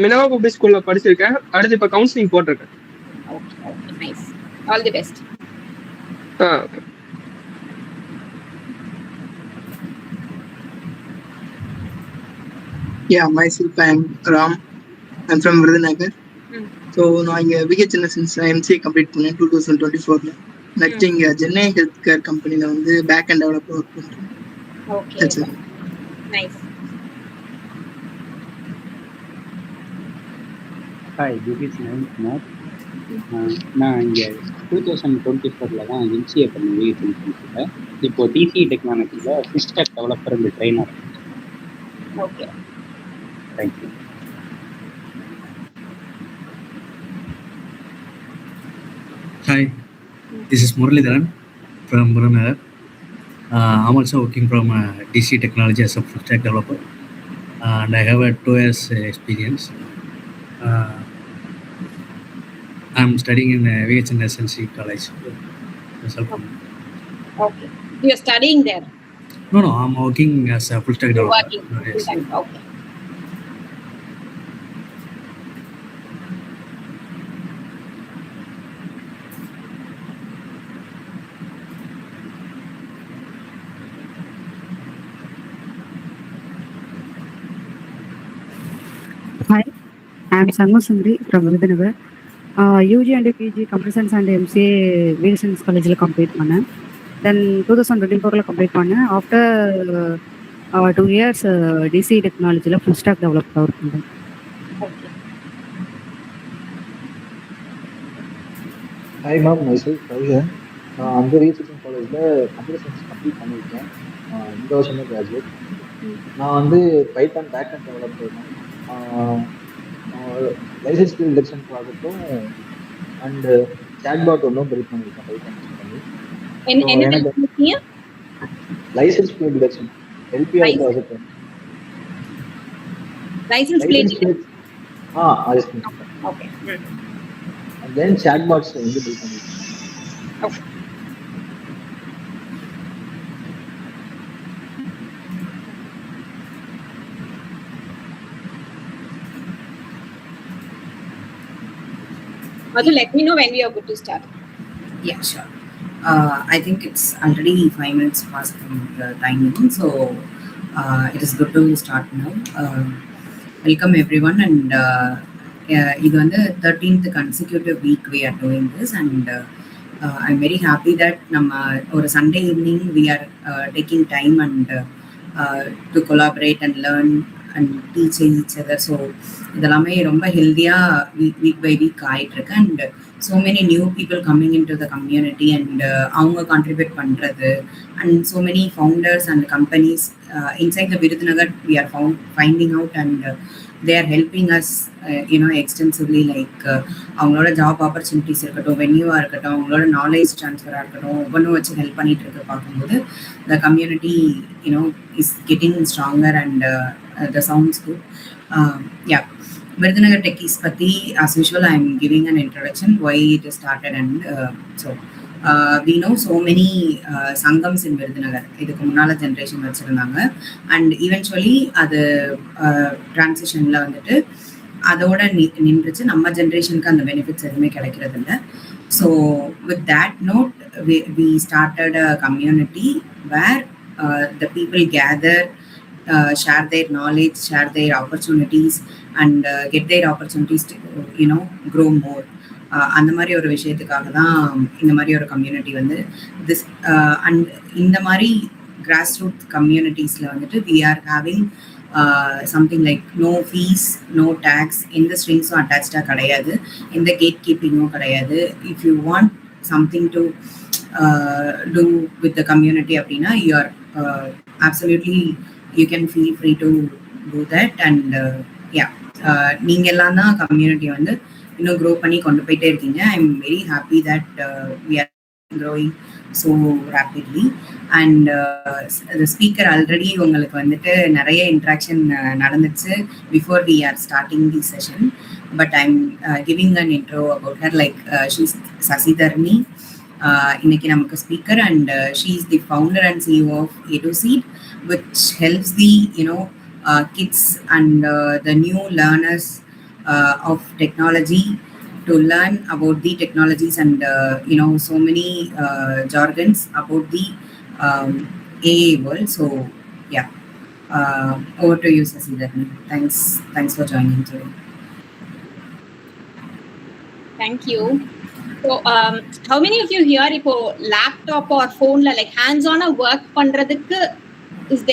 மினவா public ஸ்கூல்ல படிச்சிருக்கேன். அடுத்து இப்போ கவுன்சிலிங் போட்டிருக்கேன். Okay, nice. All the best. Okay. Yeah, myself, I'm Ram. I'm from Virudhunagar. So நான் இங்கே விஹெச்என்எஸ் எம்சிஏ கம்ப்ளீட் பண்ணேன் 2024. நெக்ஸ்ட் இங்கே சென்னை ஹெல்த் கேர் கம்பெனியில் வந்து பேக் அண்ட் டெவலப்பர் ஒர்க் பண்ணுறேன். Okay, nice. Hi, this is Navin Kumar. நான் இங்கே 2024 தான் எம்சிஏ பண்ணி விஹெச்என்எஸ்ல. இப்போ டிசி டெக்னாலஜியில் ஃபுல் ஸ்டாக் டெவலப்பர் இந்த trainer. Okay. Thank you. Hi, this is Muralidharan from Virudhunagar. I'm also working from DC Technology as a full stack developer, and I have a 2 years experience. I'm studying in VHNS SNC College. Okay. You are studying there? No, I'm working as a full stack developer. Working. Yes. Okay. Hi, I am Sangu Sundri from Virudhunagar. UG and PG Computer Science and MCA VHNS College complete பண்ணேன். Then 2024 complete பண்ணேன். After 2 years DC Technology full stack developer work பண்ணேன். Hi ma'am, myself Rajan. அந்த VHNS காலேஜில் computer science complete பண்ணியிருக்கேன். இந்த வருஷமே graduate. நான் வந்து பைத்தான் பேக் அண்ட் டெவலப்பர் தான். லைசன்ஸ் ஃபீல்ட் டிடெக்ஷன் ப்ராஜெக்ட்டும் அண்ட் சாட்பாட் ஒன்றும் பில்ட் பண்ணியிருக்கேன் பைத்தான் யூஸ் பண்ணி. என்ன licence field detection LPR project. Licence plate அது ஓகே. அண்ட் தென் சாட்பாட்ஸ் வந்து பில்ட் பண்ணியிருக்கேன். Okay. Also, let me know when we are good to start. Yeah, sure. I think it's already 5 minutes past the timing, so it is good to start now. Welcome everyone, and இது வந்து 13th consecutive week we are doing this, and I'm very happy that நம்ம ஒரு Sunday evening we are taking time and to collaborate and learn and teach each other. So இதெல்லாமே ரொம்ப ஹெல்தியாக week bye week ஆகிட்டு இருக்கு. And so many new people coming in to the community and அவங்க contribute பண்ணுறது and so many founders and companies inside the Virudhunagar we are finding out and they are helping us extensively, like அவங்களோட job opportunities இருக்கட்டும், வென்யூவாக இருக்கட்டும், அவங்களோட knowledge ட்ரான்ஸ்ஃபராக இருக்கட்டும், ஒவ்வொன்றும் வச்சு ஹெல்ப் பண்ணிட்டு இருக்க பார்க்கும்போது the community is getting stronger and the sounds good. Yeah, Virudhunagar Techies பற்றி as usual I am giving an introduction why it started and so we know so many sangams in Virudhunagar. இதுக்கு முன்னால generation வச்சுருந்தாங்க and eventually அது டிரான்சிஷனில் வந்துட்டு அதோட நின்றுச்சு. நம்ம ஜென்ரேஷனுக்கு அந்த பெனிஃபிட்ஸ் எதுவுமே கிடைக்கிறது இல்லை. So with that note we started a community where the people gather, share their knowledge, share their opportunities and get their opportunities to grow more. அந்த மாதிரி ஒரு விஷயத்துக்காக தான் இந்த மாதிரி ஒரு கம்யூனிட்டி வந்து திஸ் அண்ட் இந்த மாதிரி கிராஸ் ரூட் கம்யூனிட்டிஸில் வந்துட்டு we are having something like no fees, no tax, எந்த ஸ்ட்ரிங்ஸும் அட்டாச்சாக கிடையாது, எந்த கேட் கீப்பிங்கும் கிடையாது. If you want something to do with the community அப்படின்னா you are absolutely you can feel free to do that. And நீங்கள் எல்லாம் தான் கம்யூனிட்டி வந்து இன்னும் க்ரோ பண்ணி கொண்டு போயிட்டே இருக்கீங்க. I am very happy that we are growing so rapidly. And the speaker already உங்களுக்கு வந்துட்டு நிறைய இன்ட்ராக்ஷன் நடந்துச்சு before we are starting the session. But I am giving an intro about her. Like she's Sasidharni, இன்னைக்கு நமக்கு speaker, and she is the founder and CEO of A2Z, which helps the kids and the new learners of technology to learn about the technologies and so many jargons about the AA world. So yeah, over to you, Sasidharni. Thanks for joining today. Thank you. So, how many of you here இப்போ laptop or phone ல like hands on work பண்றதுக்கு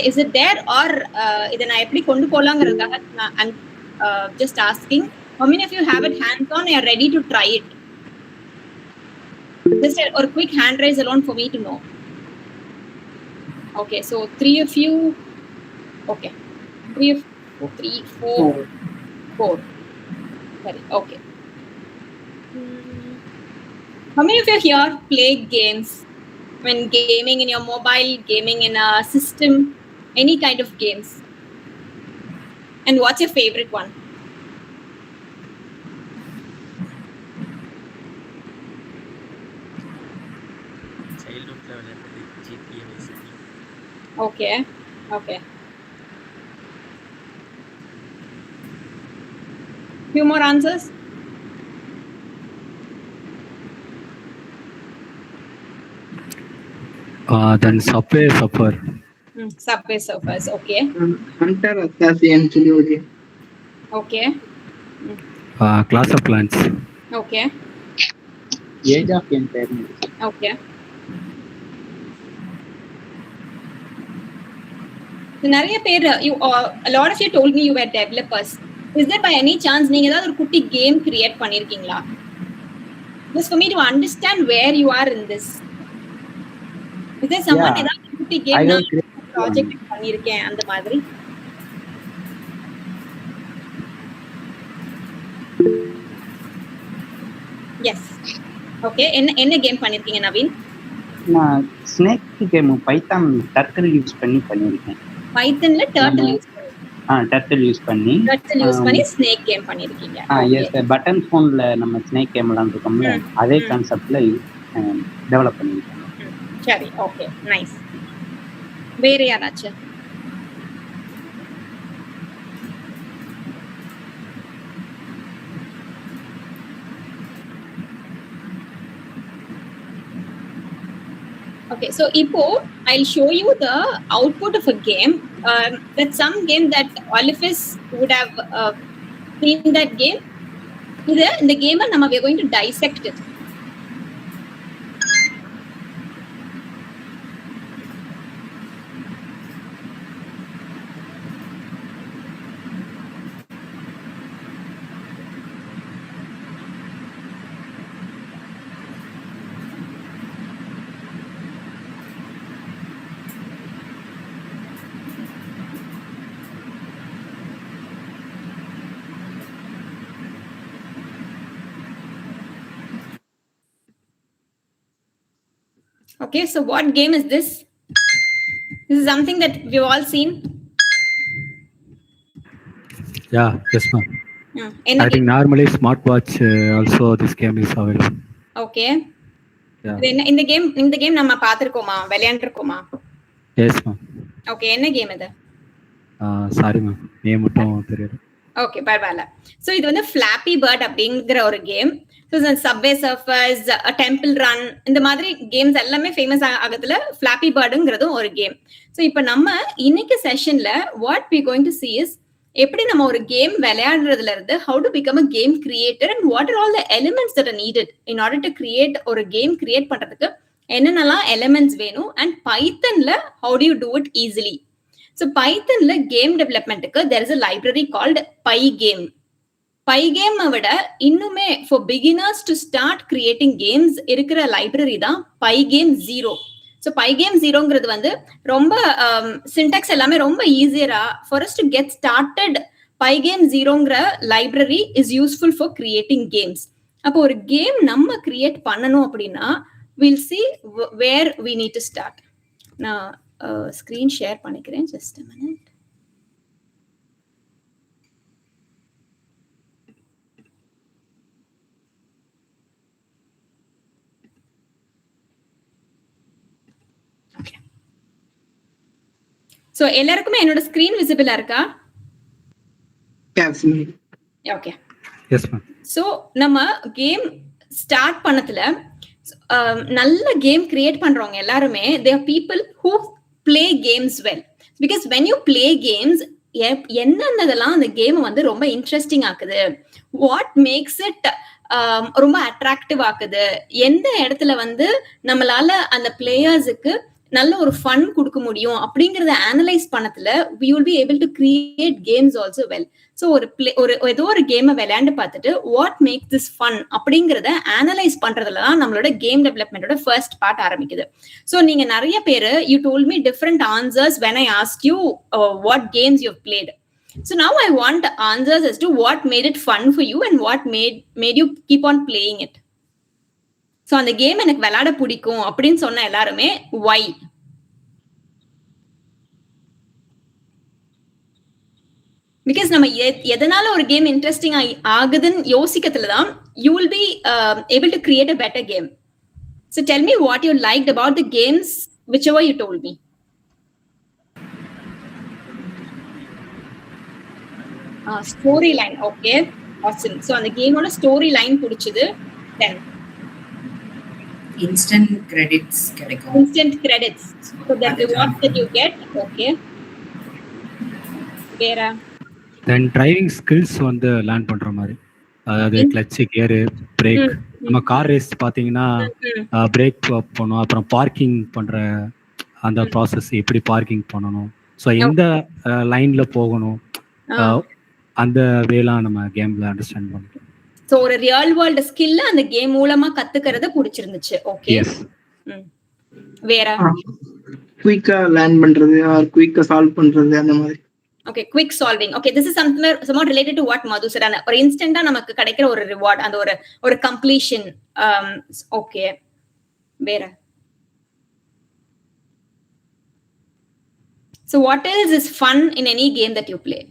is it there or இதை நான் எப்படி கொண்டு போலாங்கிறதுக்காக I'm just asking, how many of you have it hands on and are ready to try it? Just a quick hand raise alone for me to know. Okay, so 3 of you. Okay, 3, 4. Sorry. Okay. How many of you here play games? When gaming in your mobile, gaming in a system, any kind of games? And what's your favorite one? Childhood level GTA Vice City. Okay. Few more answers. Then Subway Surfer. Subway Surfers. Okay. Hunter Assassin சொல்லி ஒரு game. Okay. Clash of Clans. Okay. Age of Empires. Okay. So, நிறைய பேர் a lot of you told me you were developers. Is there by any chance நீங்க ஏதாவது ஒரு குட்டி game create பண்ணிருக்கீங்களா? Just for me to understand where you are in this. Is there someone ஏதாவது ஒரு குட்டி கேம் ப்ராஜெக்ட் பண்ணிருக்கேன் அந்த மாதிரி? Yes. Okay. என்ன கேம் பண்ணிருக்கீங்க நவீன்? நான் snake game Python turtle use பண்ணிருக்கேன். பைத்தன்ல டர்ட்டில் யூஸ் பண்ணி ஸ்னேக் கேம் பண்ணிருக்கீங்க. எஸ், பட்டன் ஃபோன்ல நம்ம ஸ்னேக் கேம் விளையாண்டுருக்கோம்ல, அதே கான்செப்ட்ல டெவலப் பண்ணிருக்கேன். சரி, ஓகே, நைஸ். வேற யாராச்சும்? Okay, so Ipo, I'll show you the output of a game. That's some game that all of us would have seen that game. In the game, we're going to dissect it. Okay, so what game is this? This is something that we've all seen. Yeah, yes ma'am. I think normally smartwatch also this game is available. Okay. Yeah. இந்த game நம்ம பாத்திருக்கோமா, விளையாண்டிருக்கோமா? Yes ma'am. Okay, என்ன game இது? Sorry ma'am, name மட்டும் தெரியல. Okay, பரவாயில்ல. So இது வந்து Flappy Bird அப்படிங்கிற ஒரு game. So Subway Surfers, Temple Run, இந்த மாதிரி கேம்ஸ் எல்லாமே ஃபேமஸ் ஆகுதுல Flappy Birdங்கிறதும் ஒரு கேம். ஸோ இப்போ நம்ம இன்னைக்கு செஷன்ல what we going to see is எப்படி நம்ம ஒரு கேம் விளையாடுறதுல இருந்து how to become a game creator and what are all the elements that are needed in order to create ஒரு கேம் கிரியேட் பண்றதுக்கு என்னென்னலாம் எலிமெண்ட்ஸ் வேணும் and Pythonல how do you do it easily. So Pythonல game டெவலப்மெண்ட்டுக்கு there is a library called Pygame. Pygame விட இன்னுமே for beginners to start creating games இருக்கிற லைப்ரரி தான் Pygame 0. ஸோ Pygame 0ங்கிறது வந்து ரொம்ப சின்டாக்ஸ் எல்லாமே ரொம்ப ஈஸியரா for us to get started. Pygame 0ங்கிற library is useful for creating games. அப்போ ஒரு கேம் நம்ம கிரியேட் பண்ணணும் அப்படின்னா we'll see where we need to start. நான் ஸ்க்ரீன் ஷேர் பண்ணிக்கிறேன், just a minute. So எல்லாருக்குமே என்னோட ஸ்கிரீன் விசிபிளா இருக்கா? Yes ma'am. Okay. Yes ma'am. So நம்ம கேம் ஸ்டார்ட் பண்ணதுல நல்ல கேம் கிரியேட் பண்றவங்க எல்லாருமே they are people who play games well. Because when you play games என்னென்னதெல்லாம் அந்த கேம் வந்து ரொம்ப இன்ட்ரெஸ்டிங் ஆக்குது, வாட் மேக்ஸ் இட் ரொம்ப அட்ராக்டிவ் ஆக்குது, எந்த இடத்துல வந்து நம்மளால அந்த பிளேயர்ஸுக்கு நல்ல ஒரு ஃபன் கொடுக்க முடியும் அப்படிங்கறத அனலைஸ் பண்ணதுல we will be able to create games also well. So ஒரு ஏதோ ஒரு கேமை விளையாண்டு பார்த்துட்டு வாட் மேக்ஸ் திஸ் ஃபன் அப்படிங்கறத அனலைஸ் பண்றதுல தான் நம்மளோட கேம் டெவலப்மெண்டோட ஃபர்ஸ்ட் பார்ட் ஆரம்பிக்குது. ஸோ நீங்க நிறைய பேரு you told me different answers when I asked you what games you've played. So now I want answers as to what made it fun for you and what made you keep on playing it. So அந்த game எனக்கு விளையாட பிடிக்கும் அப்படின்னு சொன்ன எல்லாருமே why? Because நம்ம எதனால ஒரு கேம் இன்ட்ரெஸ்டிங் ஆகுதுன்னு யோசிக்கிறதுல தான் you will be able to create a better game. So tell me what you liked about the games whichever you told me. Story line. Okay, awesome. So அந்த கேமோட story line பிடிச்சது. then instant credits கிடைக்கும். instant credits, so that reward that you get. okay, வேற தென் driving skills வந்து learn பண்ற மாதிரி, அதாவது clutch, gear, break. நம்ம கார் ரேஸ் பாத்தீங்கன்னா பிரேக் பண்ணணும், அப்புறம் பார்க்கிங் பண்ற அந்த ப்ராசஸ், எப்படி பார்க்கிங் பண்ணணும், ஸோ எந்த லைன்ல போகணும், அந்த வேலாம் நம்ம கேம்ல அண்டர்ஸ்டாண்ட் பண்ணிட்டோம். சோ ஒரு ரியல் வேர்ல்ட் ஸ்கில்ல அந்த கேம் மூலமா கத்துக்கிறது பிடிச்சிருந்துச்சு. ஓகே, வேற குயிக்கா லேர்ன் பண்றது ஆர் குயிக்கா சால்வ் பண்றது அந்த மாதிரி. Okay, quick solving. Okay, this is somewhat related to what Madhu said. ஒரு இன்ஸ்டன்ட்டா நமக்கு கிடைக்கிற ஒரு ரிவார்ட், அந்த ஒரு கம்ப்ளீஷன். ஓகே, வேற so what else is fun in any game that you play?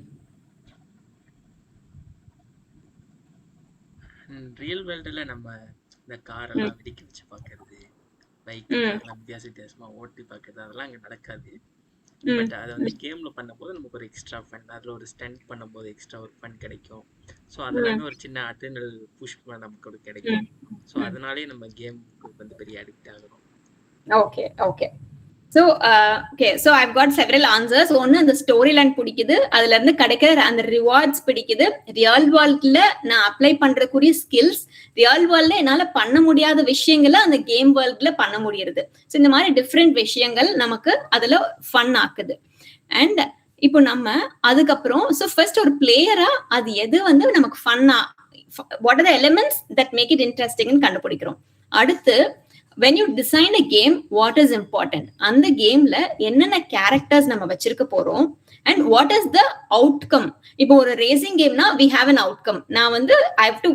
Real வேர்ல்டுல நம்ம இந்த கார் எல்லாம் வெடிக்க வச்சு பாக்குறது, பைக் வித்தியாசமா ஓட்டி பாக்குறது, அதெல்லாம் அங்க நடக்காது. பட் அதை வந்து கேம்ல பண்ணும்போது நமக்கு ஒரு எக்ஸ்ட்ரா ஃபன், அதுல ஒரு ஸ்டண்ட் பண்ணும்போது எக்ஸ்ட்ரா ஒரு ஃபன் கிடைக்கும். ஸோ அதெல்லாமே ஒரு சின்ன அட்ரினல் புஷ் நமக்கு ஒரு கிடைக்கும். ஸோ அதனாலே நம்ம கேமுக்கு வந்து பெரிய அடிக்ட் ஆகிறோம். Okay okay. So I've got several answers. ஒன்னு அந்த ஸ்டோரி லைன் பிடிக்குது, அதுல இருந்து கிடைக்கிற அந்த ரிவார்ட்ஸ் பிடிக்குது. ரியல் வேர்ல்ட்ல நான் அப்ளை பண்றக்கூடிய ஸ்கில்ஸ், ரியல் வேர்ல்ட்ல என்னால பண்ண முடியாத விஷயங்களை அந்த கேம் வேர்ல்ட்ல பண்ண முடியுது. ஸோ இந்த மாதிரி டிஃப்ரெண்ட் விஷயங்கள் நமக்கு அதுல ஃபன் ஆக்குது. அண்ட் இப்போ நம்ம அதுக்கப்புறம் ஃபர்ஸ்ட் ஒரு பிளேயரா அது எது வந்து நமக்கு ஃபன்னா, what are the elements that make it இன்ட்ரெஸ்டிங்னு கண்டுபிடிக்கிறோம். அடுத்து when you design a game, what is important? அந்த கேம்ல என்னென்ன கேரக்டர்ஸ் நம்ம வச்சிருக்க போறோம் and what is the outcome? இப்போ ஒரு racing கேம்னா we have an outcome. நான் வந்து I have to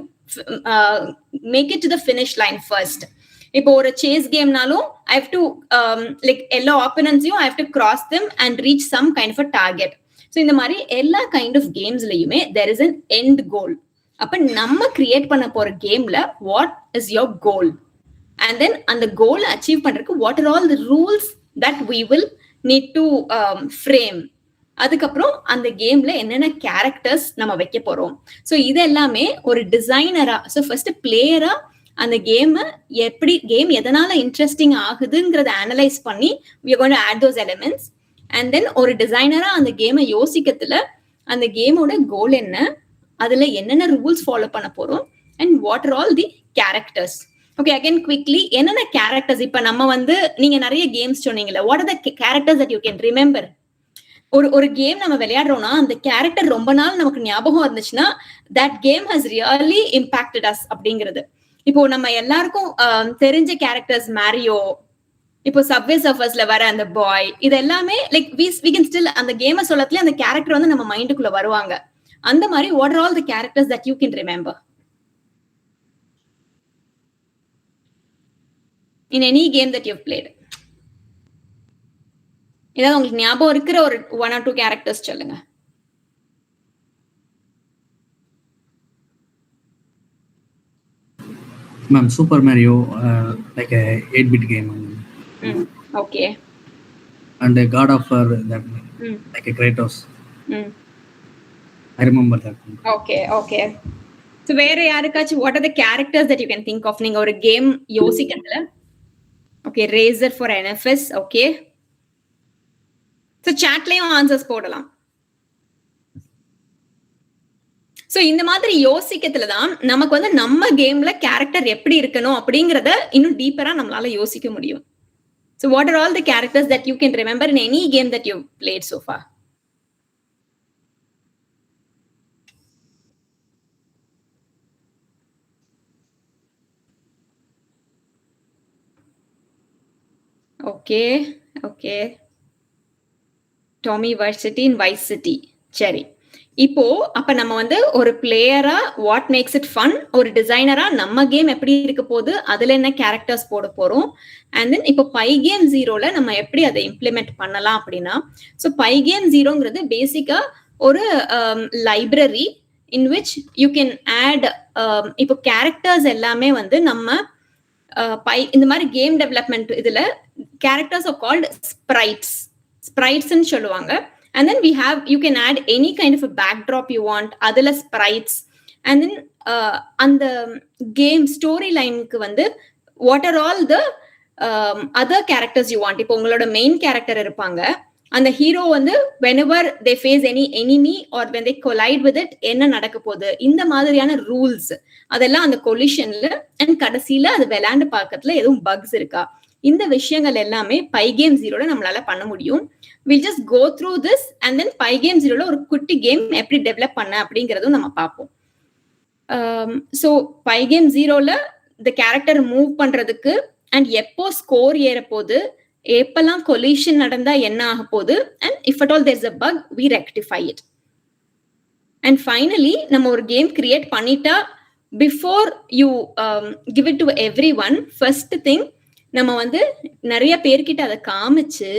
make it to the finish line first. இப்போ ஒரு chase கேம்னாலும் I have to like எல்லா ஆப்போனன்ட்ஸையும் I have to cross them and reach some kind of a target. So இந்த மாதிரி எல்லா kind of கேம்ஸ்லயுமே there is an end goal. அப்ப நம்ம create பண்ண போற கேம்ல what is your goal? And then அந்த கோல் அச்சீவ் பண்றதுக்கு what are all the rules that we will need to frame? அதுக்கப்புறம் அந்த கேம்ல என்னென்ன கேரக்டர்ஸ் நம்ம வைக்க போறோம். ஸோ இது எல்லாமே ஒரு டிசைனரா, ஸோ ஃபர்ஸ்ட் பிளேயரா அந்த கேமை எப்படி கேம் எதனால இன்ட்ரெஸ்டிங் ஆகுதுங்கிறத அனலைஸ் பண்ணி we are going to add those elements. And then ஒரு டிசைனரா அந்த கேமை யோசிக்கிறதுல அந்த கேமோட கோல் என்ன, அதுல என்னென்ன ரூல்ஸ் ஃபாலோ பண்ண போறோம் and what are all the characters. Okay, again quickly என்னென்ன கேரக்டர்ஸ், இப்ப நம்ம வந்து நீங்க நிறைய கேம்ஸ் சொன்னீங்கல்ல, what are the characters that you can remember? ஒரு கேம் நம்ம விளையாடுறோம்னா அந்த கேரக்டர் ரொம்ப நாள் நமக்கு ஞாபகம் இருந்துச்சுன்னா that game has really impacted us அப்படிங்கிறது. இப்போ நம்ம எல்லாருக்கும் தெரிஞ்ச கேரக்டர்ஸ் மேரியோ, இப்போ சப்வே சர்ஃபர்ஸ்ல வர அந்த பாய், இது எல்லாமே லைக் we can still அந்த கேமை சொல்லத்துல அந்த கேரக்டர் வந்து நம்ம மைண்டுக்குள்ள வருவாங்க. அந்த மாதிரி what are all the characters that you can remember in any game that you've played? ஏதாவது உங்களுக்கு ஞாபகம் இருக்கிற ஒரு 1 or 2 கேரக்டர்ஸ் சொல்லுங்க. Ma'am, Super Mario, like a 8-bit game. Okay. And a God of War, that like a Kratos. I remember that one. Okay. So So வேற யாருக்காச்சும் what are the characters that you can think of? நீங்க ஒரு கேம் யோசிக்கிறதுல. Okay, Razer for NFS. Okay. So chatலயும் answers போடலாம். So இந்த மாதிரி யோசிக்கிறதுல தான் நமக்கு வந்து நம்ம கேம்ல கேரக்டர் எப்படி இருக்கணும் அப்படிங்கறத இன்னும் டீப்பரா நம்மளால யோசிக்க முடியும். So what are all the characters that you can remember in any game that you've played so far? Okay. Tommy Varsity in Vice City. சரி. இப்போ அப்ப நம்ம வந்து ஒரு பிளேயரா வாட் மேக்ஸ் இட் ஃபன், ஒரு டிசைனரா நம்ம கேம் எப்படி இருக்க போகுது, அதுல என்ன கேரக்டர்ஸ் போட போறோம், அண்ட் தென் இப்போ பைகேம் 0ல நம்ம எப்படி அதை இம்ப்ளிமெண்ட் பண்ணலாம் அப்படின்னா, ஸோ பைகேம் 0ங்கிறது பேசிக்கா ஒரு library in which you can add இப்போ கேரக்டர்ஸ் எல்லாமே வந்து நம்ம இந்த மாதிரி கேம் டெவலப்மெண்ட் இதுல கேரக்டர்ஸ் ஆர் கால்ட் ஸ்ப்ரைட்ஸ்ன்னு சொல்லுவாங்க. And then you can add any kind of a backdrop you want, adula sprites, and then on the game storyline ku vandu what are all the other characters you want. Ipo ungaloda main character irupanga, and the hero vandu whenever they face any enemy or when they collide with it enna nadakka podhu indha madriyana rules adella and collision la and kadasila adu velanda paakathula edum bugs iruka, இந்த விஷயங்கள் எல்லாமே பைகேம் 0ல நம்மளால பண்ண முடியும். we'll just go through this and then பைகேம் 0ல ஒரு குட்டி game எப்படி develop பண்ண அப்படிங்கறதும் நம்ம பார்ப்போம். சோ பைகேம் 0ல the character மூவ் பண்றதுக்கு and எப்போ ஸ்கோர் ஏற போகுது, எப்பெல்லாம் collision நடந்தா என்ன ஆக போகுது, and if at all there's a bug we rectify it. And finally நம்ம ஒரு கேம் கிரியேட் பண்ணிட்டா before you give it to everyone, first thing நம்ம வந்து நிறைய பேர்கிட்ட அதை காமிச்சு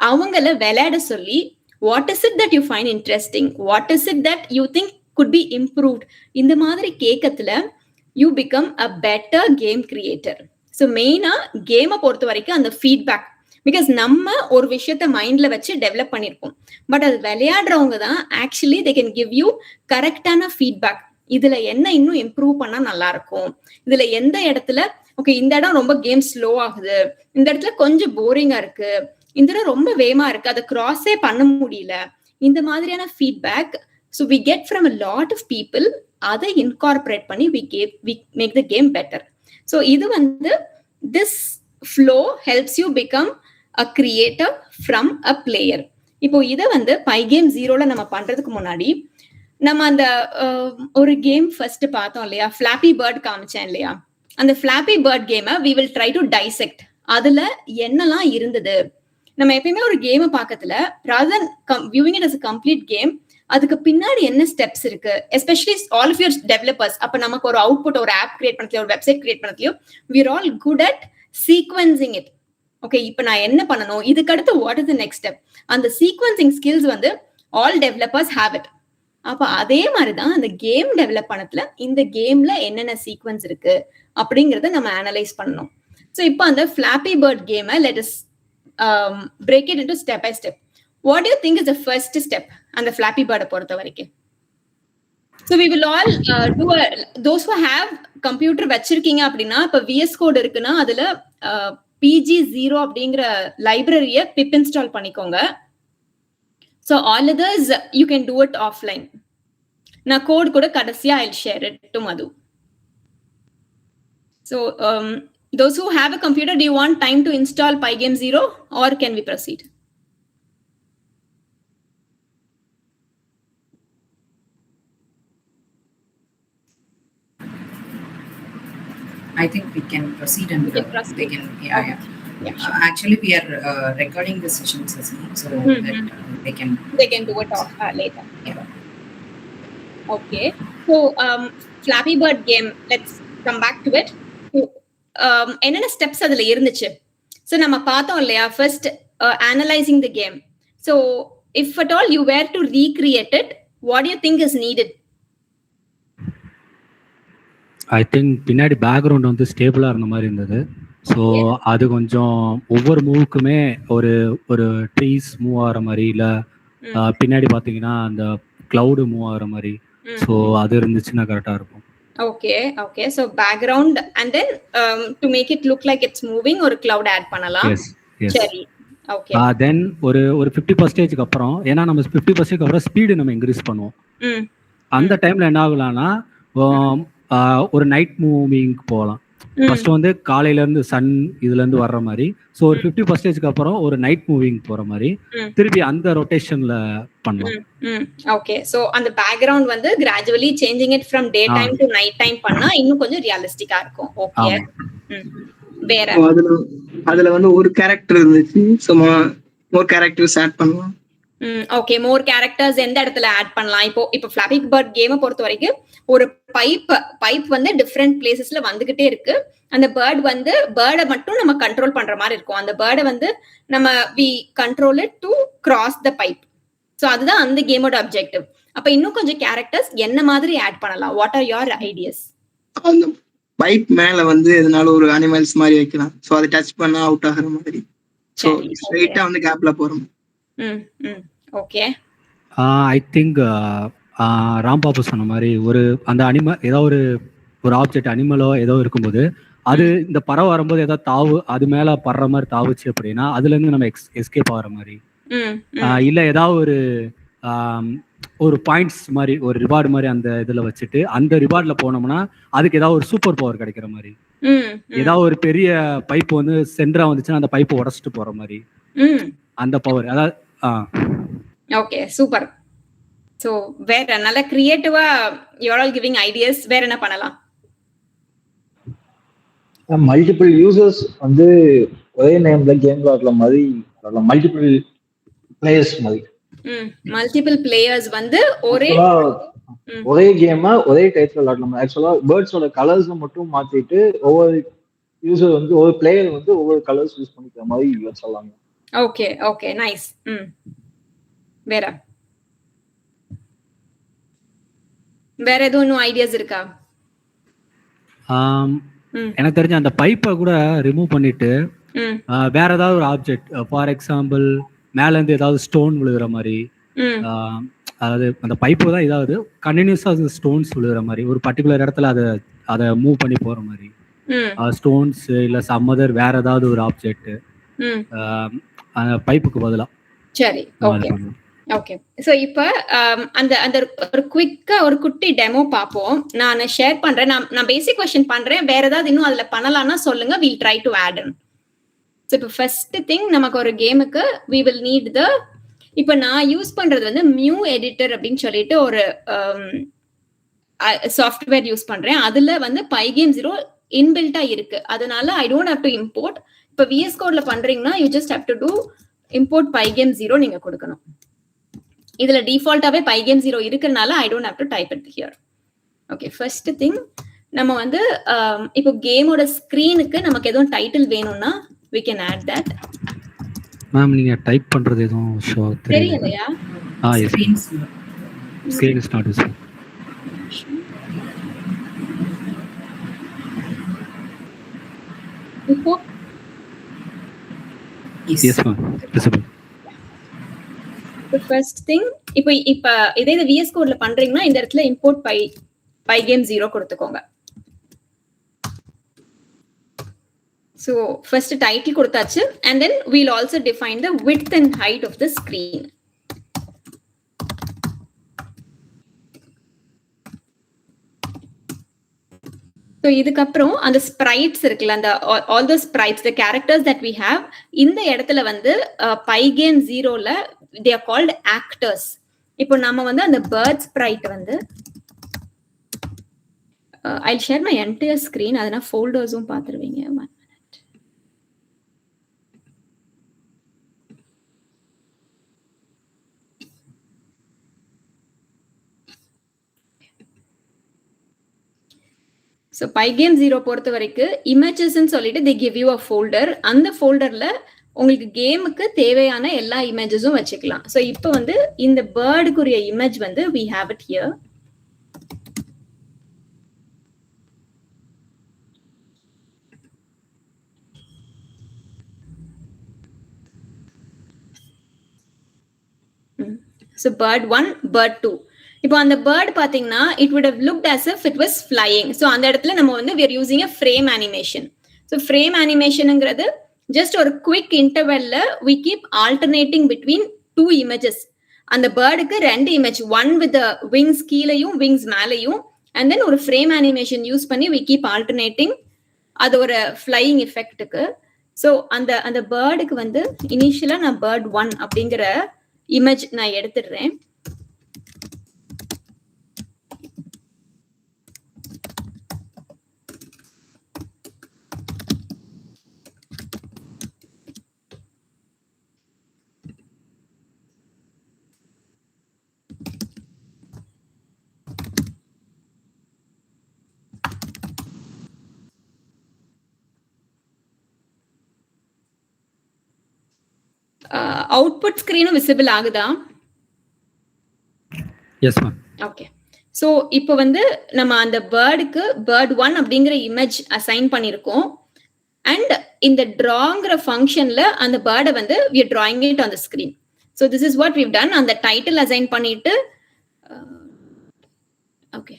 அவங்கள விளையாட சொல்லி what is it that you find interesting, what is it that you think could be improved, இந்த மாதிரி கேட்கறதுல you become a better game creator. So மெயினா கேமை பொறுத்த வரைக்கும் அந்த ஃபீட்பேக், பிகாஸ் நம்ம ஒரு விஷயத்த மைண்ட்ல வச்சு டெவலப் பண்ணிருப்போம், பட் அது விளையாடுறவங்க தான் actually they can give you கரெக்டான ஃபீட்பேக். இதுல என்ன இன்னும் இம்ப்ரூவ் பண்ணா நல்லா இருக்கும், இதுல எந்த இடத்துல ஓகே இந்த இடம் ரொம்ப கேம் ஸ்லோ ஆகுது, இந்த இடத்துல கொஞ்சம் போரிங்கா இருக்கு, இந்த இடம் ரொம்ப வேகமா இருக்கு, அதை கிராஸே பண்ண முடியல, இந்த மாதிரியான feedback so we get from a lot of people. அதை இன்கார்பரேட் பண்ணி we make the game better. So இது வந்து this flow helps you become a creator from a player. இப்போ இதை வந்து பைகேம் 0ல நம்ம பண்றதுக்கு முன்னாடி நம்ம அந்த ஒரு கேம் ஃபர்ஸ்ட் பார்த்தோம் இல்லையா, ஃபிளாப்பி பேர்ட் காமிச்சேன் இல்லையா, அந்த ஃபிளாப்பி பேர்ட் கேமை we will try to dissect. அதுல என்னெல்லாம் இருந்தது, நம்ம எப்பயுமே ஒரு கேமை பார்க்கறதுல rather than viewing it as a complete game, அதுக்கு பின்னாடி என்ன ஸ்டெப்ஸ் இருக்கு, especially all of your developers. அப்ப நமக்கு ஒரு அவுட்புட், ஒரு ஆப் கிரியேட் பண்ணலையோ ஒரு வெப்சைட் கிரியேட் பண்ணலையோ we are all good at sequencing it. Okay இப்ப நான் என்ன பண்ணணும், இதுக்கு அடுத்து what is the next step, அந்த சீக்வன்சிங் ஸ்கில்ஸ் வந்து ஆல் டெவலப்பர்ஸ் ஹேவ் இட். அப்ப அதே மாதிரிதான் அந்த கேம் டெவலப் பண்ணதுல இந்த கேம்ல என்னென்ன சீக்வன்ஸ் இருக்கு அப்படிங்கறத நம்ம அனலைஸ் பண்ணணும். ஸோ இப்போ அந்த ஃபிளாப்பி பேர்ட் கேமை let us break it into step by step. What you think is the first step அந்த ஃபிளாப்பி பேர்டை பொறுத்த வரைக்கும்? So we will all do those who have computer வச்சிருக்கீங்க அப்படின்னா, இப்போ விஎஸ் கோட் இருக்குன்னா அதுல PG0 அப்படிங்கிற லைப்ரரியை பிப் இன்ஸ்டால் பண்ணிக்கோங்க. So all others you can do it offline. Na code kuda kadasiya I'll share it to Madhu. So those who have a computer, do you want time to install Pygame 0 or can we proceed? I think we can proceed and they can yeah. Actually, we are recording the session, so that they can do it off later. Yeah. Okay. So Flappy Bird game. Let's come back to it. என்னென்ன steps அதுல இருந்துச்சு? So நம்ம பார்த்தோம் இல்லையா, first analysing the game. So if at all you were to recreate it, what you think is needed? I think பின்னாடி background வந்து ஸ்டேபிளா இருந்த மாதிரி இருந்தது. ஸோ அது கொஞ்சம் ஒவ்வொரு மூவுக்குமே ஒரு ஒரு ட்ரீஸ் மூவ் ஆகிற மாதிரி, இல்லை பின்னாடி பார்த்தீங்கன்னா அந்த கிளவுடு மூவ் ஆகிற மாதிரி, ஸோ அது இருந்துச்சுன்னா கரெக்டாக இருக்கும். Okay. So background and then to make it look like it's moving ஒரு cloud add பண்ணலாம். எஸ் சரி. Okay. தென் ஒரு 50%க்கு அப்புறம், ஏன்னா நம்ம 50%க்கு அப்புறம் ஸ்பீடு நம்ம இன்க்ரீஸ் பண்ணுவோம். ம். அந்த டைம்ல என்ன ஆகலாம்னா ஒரு நைட் மூவிங் போகலாம். ஃபர்ஸ்ட் வந்து காலையில இருந்து சன் இதுல இருந்து வர்ற மாதிரி, ஸோ ஒரு 50%க்கு அப்புறம் ஒரு நைட் மூவிங் போற மாதிரி திருப்பி அந்த ரொட்டேஷன்ல பண்ணலாம். ஓகே. சோ அந்த பேக்ரவுண்ட் வந்து gradually changing it from day time to night time பண்ணா இன்னும் கொஞ்சம் ரியலிஸ்டிக்கா இருக்கும். ஓகே. வேற அதுல வந்து ஒரு கேரக்டர் இருந்துச்சு, சும்மா மோர் கேரக்டர்ஸ் ஆட் பண்ணலாம். ஓகே. மோர் கேரக்டர்ஸ் எந்த இடத்துல ஆட் பண்ணலாம்? இப்போ ஃபிளாப்பி பர்ட் கேமை பொறுத்த வரைக்கும் ஒரு பைப் வந்து டிஃப்ரெண்ட் பிளேசஸ்ல வந்துகிட்டே இருக்கு. அந்த பேர்டை மட்டும் நம்ம கண்ட்ரோல் பண்ற மாதிரி இருக்கும். அந்த பேர்டை வந்து நம்ம we control it to cross the pipe. So அதுதான் அந்த கேமோட அப்ஜெக்டிவ். அப்ப இன்னும் கொஞ்சம் கேரக்டர்ஸ் என்ன மாதிரி ஆட் பண்ணலாம்? What or your ideas? அந்த பைப் மேல வந்து எதனால ஒரு அனிமல்ஸ் மாதிரி வைக்கலாம். ஸோ அதை டச் பண்ணா அவுட் ஆகிற மாதிரி. ஸோ ஸ்ட்ரைட்டா வந்து கேப்ல போறோம். ஓகே. ஐ திங்க் ராம்பாபு சொன்ன மாதிரி அந்த அனிமல் ஏதோ ஒரு ஆப்ஜெக்ட் அனிமலோ ஏதோ இருக்கும்போது அது இந்த பறவை வரும்போது ஏதாவது அது மேல படுற மாதிரி தாவுச்சு அப்படின்னா அதுல இருந்து நம்ம எஸ்கேப் ஆகிற மாதிரி, இல்ல ஏதாவது ஒரு பாயிண்ட்ஸ் மாதிரி ஒரு ரிவார்டு மாதிரி அந்த இதுல வச்சுட்டு அந்த ரிவார்ட்ல போனோம்னா அதுக்கு ஏதாவது ஒரு சூப்பர் பவர் கிடைக்கிற மாதிரி, ஏதாவது ஒரு பெரிய பைப் வந்து சென்டரா வந்துச்சுன்னா அந்த பைப்பை உடச்சிட்டு போற மாதிரி அந்த பவர். அதாவது ஓகே, சூப்பர். சோ வேற நல்ல கிரியேட்டிவா you are all giving ideas. வேற என்ன பண்ணலாம்? மல்டிபிள் யூசர்ஸ் வந்து ஒரே நேம்ல கேம் விளையாடுற மாதிரி, மல்டிபிள் பிளேயர்ஸ் மாதிரி. மல்டிபிள் பிளேயர்ஸ் வந்து ஒரே கேமா ஒரே டைப்ல விளையாடலாம். ஆக்சுவலா பேர்ட்ஸோட கலர்ஸ் மட்டும் மாத்திட்டு ஒவ்வொரு யூசர் வந்து ஒவ்வொரு பிளேயர் வந்து ஒவ்வொரு கலர்ஸ் யூஸ் பண்ணிக்கிற மாதிரி வச்சிடலாம். Okay nice. வேற எதுவும் ஐடியாஸ் இருக்கா? எனக்கு தெரிஞ்ச அந்த பைப்பை கூட ரிமூவ் பண்ணிட்டு வேற ஏதாவது ஒரு ஆப்ஜெக்ட், ஃபார் எக்ஸாம்பிள் மேல இருந்து ஏதாவது ஸ்டோன் விழுகிற மாதிரி, அதாவது அந்த பைப்பு தான் ஏதாவது கண்டினியூஸா ஸ்டோன்ஸ் விழுகிற மாதிரி ஒரு பர்டிகுலர் இடத்துல அதை மூவ் பண்ணி போற மாதிரி, ஸ்டோன்ஸ் இல்ல சம் அதர் வேற ஏதாவது ஒரு ஆப்ஜெக்ட் பைப்புக்கு பதிலா. சரி, ஓகே. சோ இப்ப அந்த அந்த ஒரு குவிக்கா ஒரு குட்டி டெமோ பாப்போம். நான் ஷேர் பண்றேன். நான் பேசிக் क्वेश्चन பண்றேன். வேற ஏதாவது இன்னும் அதுல பண்ணலாம்னா சொல்லுங்க. we'll try to add in. So இப்போ ஃபர்ஸ்ட் திங் நமக்கு ஒரு கேமுக்கு we will need the, இப்போ நான் யூஸ் பண்றது வந்து மியூ எடிட்டர் அப்படின்னு சொல்லிட்டு ஒரு சாஃப்ட்வேர் யூஸ் பண்றேன். அதுல வந்து Pygame0 இன்பில்ட்டா இருக்கு. அதனால I don't have to import. இப்போ VS Codeல பண்றீங்கன்னா you just have to do import Pygame0 நீங்க கொடுக்கணும். இதுல டிஃபால்ட்டாவே Pygame0 இருக்கறனால I don't have to type it here. Okay, first thing நம்ம வந்து இப்போ கேமோட ஸ்கிரீனுக்கு நமக்கு எதுவும் டைட்டில் வேணும்னா we can add that. Ma'am நீங்க டைப் பண்றது எதுவும் ஷோ தெரியலையா? Screen is not visible. இப்போ yes ma'am visible. First thing இப்போ இதே VS Codeல பண்றீங்கன்னா இந்த இடத்துல import Pygame0 கொடுத்துக்கோங்க. So first title கொடுத்தாச்சு, and then we'll also define the width and height of the screen. So இதுக்கப்புறம் அந்த ஸ்ப்ரைட்ஸ் இருக்குல்ல, அந்த all the sprites, the characters that we have, இந்த இடத்துல வந்து Pygame0ல they are called actors. இப்போ நாம வந்து அந்த bird sprite வந்து I'll share my entire screen. அதனா folders-உம் பாத்துருவீங்க. So Pygame0 பொறுத்த வரைக்கும் இமேஜஸ்ன்னு சொல்லிட்டு they give you a folder. அந்த ஃபோல்டர்ல உங்களுக்கு கேமுக்கு தேவையான எல்லா இமேஜஸும் வச்சுக்கலாம். ஸோ இப்போ வந்து இந்த பேர்டுக்குரிய இமேஜ் வந்து we have it here. So bird 1, bird 2. இப்போ அந்த பேர்ட் பாத்தீங்கன்னா it would have looked as if it was flying. So அந்த இடத்துல நம்ம வந்து we are using a frame animation. So frame animationங்கிறது ஜஸ்ட் ஒரு குவிக் இன்டர்வெல்ல we keep alternating between two images. அந்த பேர்டுக்கு 2 இமேஜ், ஒன் வித் விங்ஸ் கீழையும் விங்ஸ் மேலையும், அண்ட் தென் ஒரு ஃப்ரேம் அனிமேஷன் யூஸ் பண்ணி we keep alternating. அது ஒரு ஃப்ளையிங் எஃபெக்ட்டுக்கு. ஸோ அந்த பேர்டுக்கு வந்து இனிஷியலா நான் பேர்ட் 1 அப்படிங்கிற இமேஜ் நான் எடுத்துடுறேன். அவுட்புட் ஸ்கிரீனும் விசிபிள் ஆகுதா? S ma'am. ஓகே. ஸோ இப்போ வந்து நம்ம அந்த பேர்டுக்கு பேர்ட் 1 அப்படிங்கிற இமேஜ் அசைன் பண்ணியிருக்கோம். அண்ட் இந்த டிராங்கிற ஃபங்க்ஷன்ல அந்த பேர்டை வந்து we are drawing it on the screen. So this is what we've done. அந்த டைட்டில் அசைன் பண்ணிட்டு ஓகே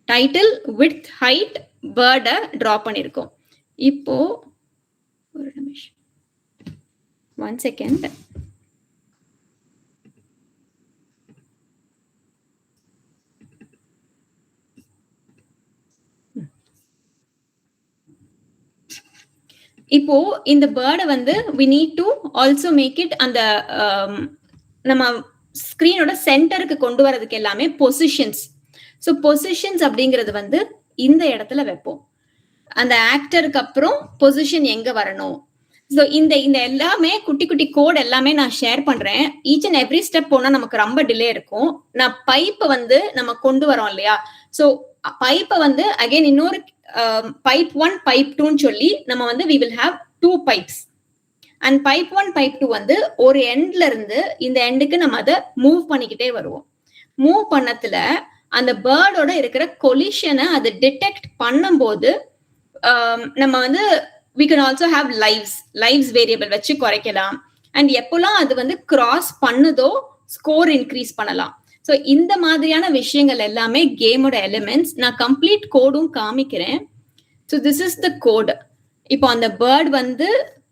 டைட்டில் வித் ஹைட் பேர்டை ட்ரா பண்ணியிருக்கோம். இப்போ ஒரு நிமிஷம், 1 second. இப்போ இந்த பேர்டை வந்து we need to also make it அந்த நம்ம ஸ்கிரீனோட சென்டருக்கு கொண்டு வரதுக்கு எல்லாமே பொசிஷன்ஸ். ஸோ பொசிஷன்ஸ் அப்படிங்கிறது வந்து இந்த இடத்துல வைப்போம். அந்த ஆக்டருக்கு அப்புறம் பொசிஷன் எங்க வரணும். ஸோ இந்த எல்லாமே குட்டி குட்டி கோட் எல்லாமே நான் ஷேர் பண்றேன். ஈச் அண்ட் எவ்ரி ஸ்டெப் போனா நமக்கு ரொம்ப டிலே இருக்கும். நான் பைப்பை வந்து நம்ம கொண்டு வரோம் இல்லையா, ஸோ பைப்பை வந்து அகைன் இன்னொரு பைப் 1 பைப் 2ன்னு சொல்லி நம்ம வந்து we will have 2 pipes. And pipe 1 pipe 2 வந்து ஒரு எண்ட்ல இருந்து இந்த எண்டுக்கு நம்ம அதை மூவ் பண்ணிக்கிட்டே வருவோம். மூவ் பண்ணத்துல அந்த பேர்டோட இருக்கிற கொலிஷனை அது டிடெக்ட் பண்ணும்போது நம்ம வந்து we can also have lives variable வச்சு குறைக்கலாம். அண்ட் எப்போல்லாம் அது வந்து கிராஸ் பண்ணுதோ ஸ்கோர் இன்க்ரீஸ் பண்ணலாம். ஸோ இந்த மாதிரியான விஷயங்கள் எல்லாமே கேமோட எலிமெண்ட்ஸ். நான் கம்ப்ளீட் கோடும் காமிக்கிறேன். So this is the code. இப்போ அந்த பேர்ட் வந்து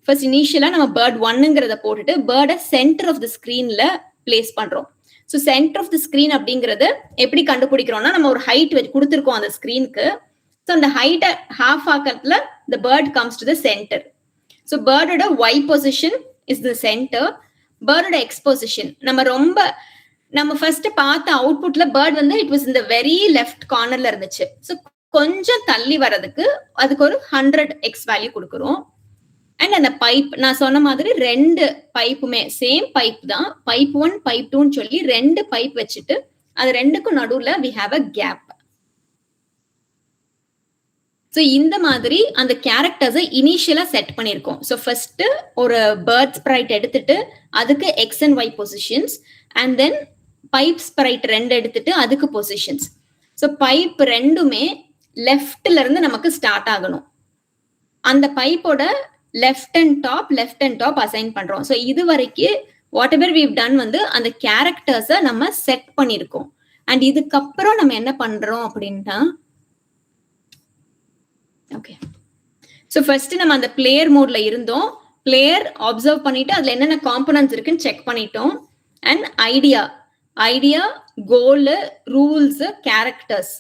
ஃபர்ஸ்ட் இனிஷியலா நம்ம பேர்ட் 1ங்கிறத போட்டுட்டு பேர்டை சென்டர் ஆஃப் த ஸ்கிரீன்ல பிளேஸ் பண்றோம். So centre of the screen அப்படிங்கறது எப்படி கண்டுபிடிக்கிறோம்னா, நம்ம ஒரு ஹைட் வச்சு கொடுத்துருக்கோம் அந்த ஸ்கிரீனுக்கு. ஸோ அந்த ஹைட்டை half ஆக்கத்துல the bird comes to the center. So bird oda y position is the center. Bird oda x position நம்ம ஃபர்ஸ்ட் பார்த்த அவுட்புட்ல bird வந்து it was in the very left cornerல இருந்துச்சு. ஸோ கொஞ்சம் தள்ளி வர்றதுக்கு அதுக்கு ஒரு 100 x வேல்யூ கொடுக்குறோம். அண்ட் அந்த பைப் நான் சொன்ன மாதிரி 2 பைப்புமே சேம் பைப் தான், பைப் 1 பைப் 2ன்னு சொல்லி 2 பைப் வச்சுட்டு அது ரெண்டுக்கும் நடுவுல we have a gap. So இந்த மாதிரி அந்த கேரக்டர்ஸை இனிஷியலா செட் பண்ணியிருக்கோம். ஸோ ஃபர்ஸ்ட் ஒரு பேர்ட் ஸ்ப்ரைட் எடுத்துட்டு அதுக்கு எக்ஸ் அண்ட் ஒய் பொசிஷன்ஸ், அண்ட் தென் பைப் ஸ்ப்ரைட் 2 எடுத்துட்டு அதுக்கு பொசிஷன்ஸ். ஸோ பைப் 2மே லெஃப்ட்ல இருந்து நமக்கு ஸ்டார்ட் ஆகணும். அந்த பைப்போட லெஃப்ட் அண்ட் டாப் அசைன் பண்றோம். ஸோ இது வரைக்கும் வாட் எவர் வீவ் டன் வந்து அந்த கேரக்டர்ஸை நம்ம செட் பண்ணியிருக்கோம். அண்ட் இதுக்கப்புறம் நம்ம என்ன பண்றோம் அப்படின்னா, ஓகே ஸோ ஃபர்ஸ்ட் நம்ம அந்த பிளேயர் மோட்ல இருந்தோம். பிளேயர் அப்சர்வ் பண்ணிட்டு அதுல என்னென்ன காம்பனன்ட்ஸ் இருக்குன்னு செக் பண்ணிட்டோம். And idea goal rules characters,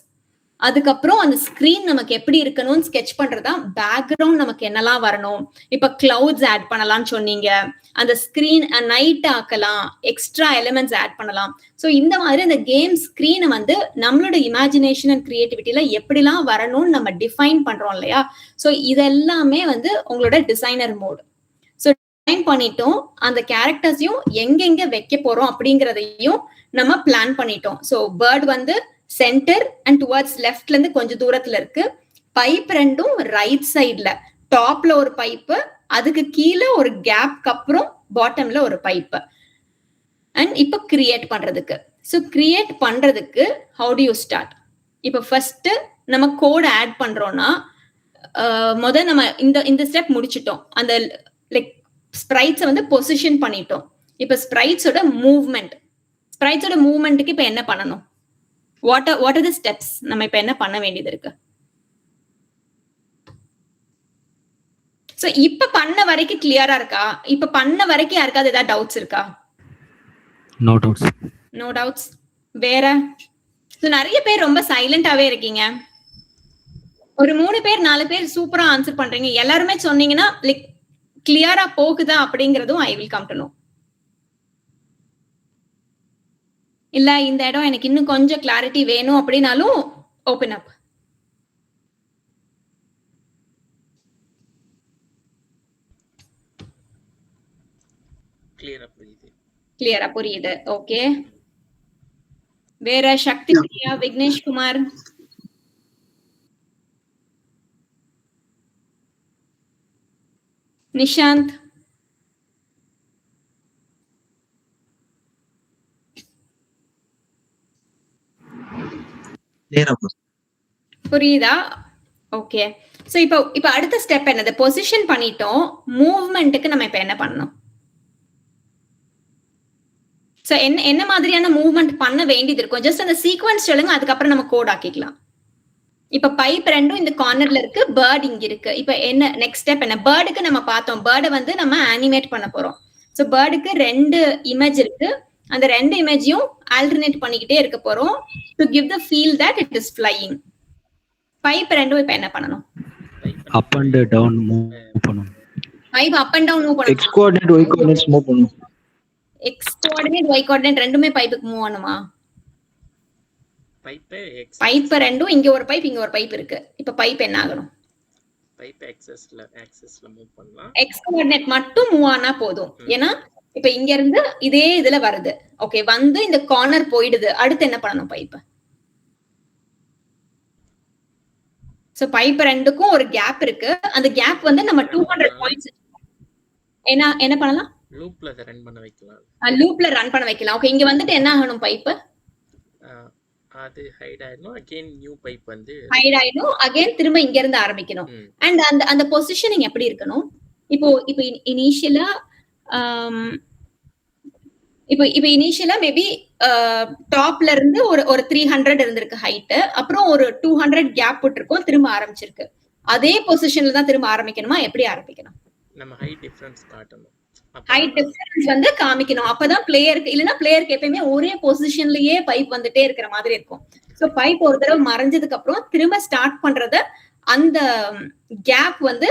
அதுக்கப்புறம் அந்த ஸ்கிரீன் நமக்கு எப்படி இருக்கணும்னு ஸ்கெட்ச் பண்றதா. பேக்ரவுண்ட் நமக்கு என்னெல்லாம் வரணும், இப்ப கிளவுட்ஸ் ஆட் பண்ணலாம்னு சொன்னீங்க, அந்த ஸ்கிரீன் நைட் ஆக்கலாம், எக்ஸ்ட்ரா எலிமெண்ட்ஸ் ஆட் பண்ணலாம். ஸோ இந்த மாதிரி அந்த கேம் ஸ்கிரீனை வந்து நம்மளோட இமேஜினேஷன் அண்ட் கிரியேட்டிவிட்டியில எப்படிலாம் வரணும்னு நம்ம டிஃபைன் பண்றோம் இல்லையா. ஸோ இதெல்லாமே வந்து உங்களோட டிசைனர் மோட். ஸோ டிசைன் பண்ணிட்டோம், அந்த கேரக்டர்ஸையும் எங்கெங்க வைக்க போறோம் அப்படிங்கிறதையும் நம்ம பிளான் பண்ணிட்டோம். ஸோ பேர்ட் வந்து சென்டர் அண்ட் டுவர்ட்ஸ் லெஃப்ட்ல இருந்து கொஞ்சம் தூரத்துல இருக்கு. பைப் 2ம் ரைட் சைட்ல, டாப்ல ஒரு பைப்பு, அதுக்கு கீழே ஒரு கேப்க்கு அப்புறம் பாட்டம்ல ஒரு பைப்பு. அண்ட் இப்ப கிரியேட் பண்றதுக்கு, ஸோ கிரியேட் பண்றதுக்கு ஹவு டு யூ ஸ்டார்ட். இப்ப ஃபர்ஸ்ட் நம்ம கோட் ஆட் பண்றோம்னா நம்ம இந்த ஸ்டெப் முடிச்சிட்டோம். அந்த லைக் ஸ்ப்ரைட்ஸை வந்து பொசிஷன் பண்ணிட்டோம். இப்ப ஸ்ப்ரைட்ஸோட மூவ்மெண்ட்டுக்கு இப்ப என்ன பண்ணணும், வாட் ஆர் தி ஸ்டெப்ஸ் நம்ம இப்ப என்ன பண்ண வேண்டியது இருக்கு? சோ இப்ப பண்ண வரைக்கும் கிளியரா இருக்கா? இப்ப பண்ண வரைக்கும் யாருக்காவது ஏதாவது டவுட்ஸ் இருக்கா? No doubts. No doubts. வேற? சோ நிறைய பேர் ரொம்ப சைலண்டாவே இருக்கீங்க. ஒரு 3 பேர் 4 பேர் சூப்பரா ஆன்சர் பண்றீங்க. எல்லாருமே சொன்னீங்கன்னா லைக் கிளியரா போகுதா அப்படிங்கறதும் I will come to know. இல்ல இந்த இடம் எனக்கு இன்னும் கொஞ்சம் கிளாரிட்டி வேணும் அப்படின்னாலும் ஓபன் அப். கிளியரா புரியுது. ஓகே. வேற சக்தி பிரியா, விக்னேஷ் குமார், நிஷாந்த், புரியுதா? ஓகே. சோ இப்போ அடுத்த ஸ்டெப் என்னது? பொசிஷன் பண்ணிட்டோம். மூவ்மெண்ட்டுக்கு நம்ம இப்ப என்ன பண்ணணும்? சோ என்ன மாதிரியான மூவ்மெண்ட் பண்ண வேண்டியது இருக்கும்? ஜஸ்ட் அந்த சீக்வென்ஸ் சொல்லுங்க, அதுக்கப்புறம் நம்ம கோட் ஆக்கிக்கலாம். இப்ப பைப் ரெண்டும் இந்த கார்னர்ல இருக்கு, பேர்ட் இங்க இருக்கு. இப்ப என்ன நெக்ஸ்ட் ஸ்டெப் என்ன? பேர்டுக்கு நம்ம பார்த்தோம், பேர்டை வந்து நம்ம அனிமேட் பண்ண போறோம். சோ பேர்டுக்கு 2 இமேஜ் இருக்கு. அந்த 2 இமேஜையும் ஆல்டர்னேட் பண்ணிக்கிட்டே இருக்க போறோம் to give the feel that it is flying. Pipe ரெண்டும் இப்ப என்ன பண்ணணும்? அப் அண்ட் டவுன் மூவ் பண்ணணும். Pipe up and down move பண்ணணும். X coordinate Y coordinates move பண்ணணும். எக்ஸ் கோஆர்டினேட் ஒய் கோஆர்டினேட் ரெண்டுமே பைப்புக்கு மூவ் ஆனுமா? பைப் ரெண்டும் இங்க ஒரு பைப் இங்க ஒரு பைப் இருக்கு. இப்ப பைப் என்ன ஆகணும்? பைப் ஆக்சஸ்ல மூவ் பண்ணலாம். எக்ஸ் கோஆர்டினேட் மட்டும் மூவ் ஆனா போதும். ஏன்னா இப்ப இங்க இருந்து இதே இதுல வருது. ஓகே, வந்து இந்த கார்னர் போயிடுது. அடுத்து என்ன பண்ணணும் பைப்? சோ பைப் ரெண்டுக்கும் ஒரு கேப் இருக்கு. அந்த கேப் வந்து நம்ம 200 பாயிண்ட்ஸ் என்ன பண்ணலாம்? லூப்ல ரன் பண்ண வைக்கலாம். லூப்ல ரன் பண்ண வைக்கலாம். ஓகே, இங்க வந்துட்டு என்ன ஆகணும்? பைப் அது ஹைட் ஆயிடும். அகைன் நியூ பைப் வந்து ஹைட் ஆயிடும். அகைன் திரும்ப இங்க இருந்து ஆரம்பிக்கணும். அண்ட் அந்த பொசிஷனிங் எப்படி இருக்கணும்? இப்போ இனிஷியலா இப்போ இனிஷியலா மேபி டாப்ல இருந்து ஒரு 300 இருந்திருக்கு ஹைட். அப்புறம் ஒரு 200 கேப் விட்டுருக்கோம், திரும்ப ஆரம்பிச்சிருக்கு. அதே பொசிஷன்ல தான் திரும்ப ஆரம்பிக்கணுமா? எப்படி ஆரம்பிக்கணும்? நம்ம ஹைட் டிஃபரன்ஸ் காட்டணும். ஹைட் டிஃபரன்ஸ் வந்து காமிக்கணும். அப்பதான் பிளேயருக்கு, இல்லைன்னா பிளேயருக்கு எப்பயுமே ஒரே பொசிஷன்லயே பைப் வந்துட்டே இருக்கிற மாதிரி இருக்கும். சோ பைப் ஒரு தடவை மறைஞ்சதுக்கு அப்புறம் திரும்ப ஸ்டார்ட் பண்றத அந்த கேப் வந்து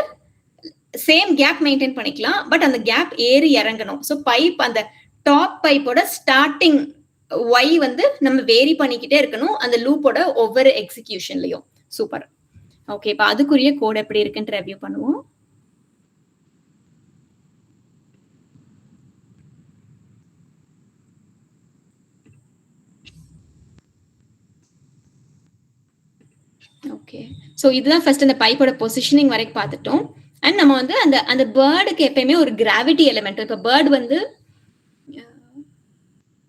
சேம் கேப் மெயின்டைன் பண்ணிக்கலாம். பட் அந்த கேப் ஏறி இறங்கணும். சோ பைப் அந்த டாப் பைப்போட ஸ்டார்டிங் ஒய் வந்து நம்ம வேரி பண்ணிக்கிட்டே இருக்கணும் அந்த லூப்போட ஒவ்வொரு எக்ஸிகியூஷன்லயும். சூப்பர். ஓகே, இப்ப அதுக்குரிய கோட் எப்படி இருக்குன்னு ரிவ்யூ பண்ணுவோம். ஓகே, சோ இதுதான் ஃபர்ஸ்ட் அந்த பைப்போட பொசிஷனிங் வரைக்கும் பார்த்துட்டோம். அண்ட் நம்ம வந்து அந்த பேர்டுக்கு எப்பயுமே ஒரு கிராவிட்டி எலிமெண்ட். இப்ப பேர்டு வந்து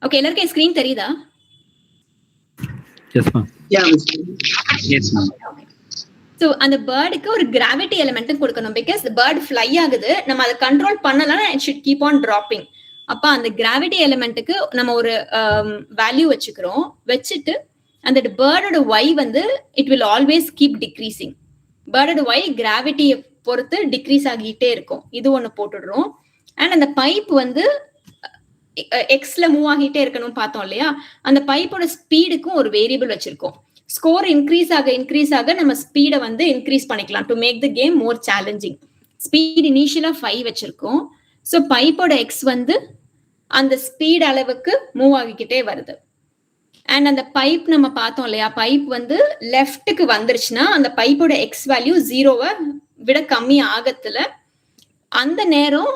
ஓகே, எல்லாருக்கும் ஸ்கிரீன் தெரியுதா? Yes ma'am. Yes ma'am. So அந்த பேர்டுக்கு ஒரு கிராவிட்டி எலிமெண்ட் கொடுக்கணும். பிகாஸ் பேர்டு ஃப்ளை ஆகுது, நம்ம அதை கண்ட்ரோல் பண்ணலன்னா it should keep on dropping. அப்ப அந்த கிராவிட்டி எலிமெண்ட்டுக்கு நம்ம ஒரு வேல்யூ வச்சுக்கிறோம். வச்சுட்டு அந்த பேர்டோட ஒய் வந்து it will always keep decreasing. பேர்டோட ஒய் கிராவிட்டியை பொறுத்து டிக்ரீஸ் ஆகிட்டே இருக்கும். இது ஒண்ணு போட்டுடுறோம். அண்ட் அந்த பைப் வந்து எக்ஸ்ல மூவ் ஆகிட்டே இருக்கணும் பார்த்தோம் இல்லையா? அந்த பைப்போட ஸ்பீடுக்கும் ஒரு வேரியபிள் வச்சிருக்கோம். ஸ்கோர் இன்க்ரீஸ் ஆக நம்ம ஸ்பீடை வந்து இன்க்ரீஸ் பண்ணிக்கலாம் to make the game more challenging. Speed இனிஷியலா 5 வச்சிருக்கோம். ஸோ பைப்போட எக்ஸ் வந்து அந்த ஸ்பீட் அளவுக்கு மூவ் ஆகிக்கிட்டே வருது. அண்ட் அந்த பைப் நம்ம பார்த்தோம் இல்லையா? பைப் வந்து லெஃப்ட்டுக்கு வந்துருச்சுன்னா அந்த பைப்போட எக்ஸ் வேல்யூ 0வை விட கம்மி ஆகத்துல அந்த நேரம்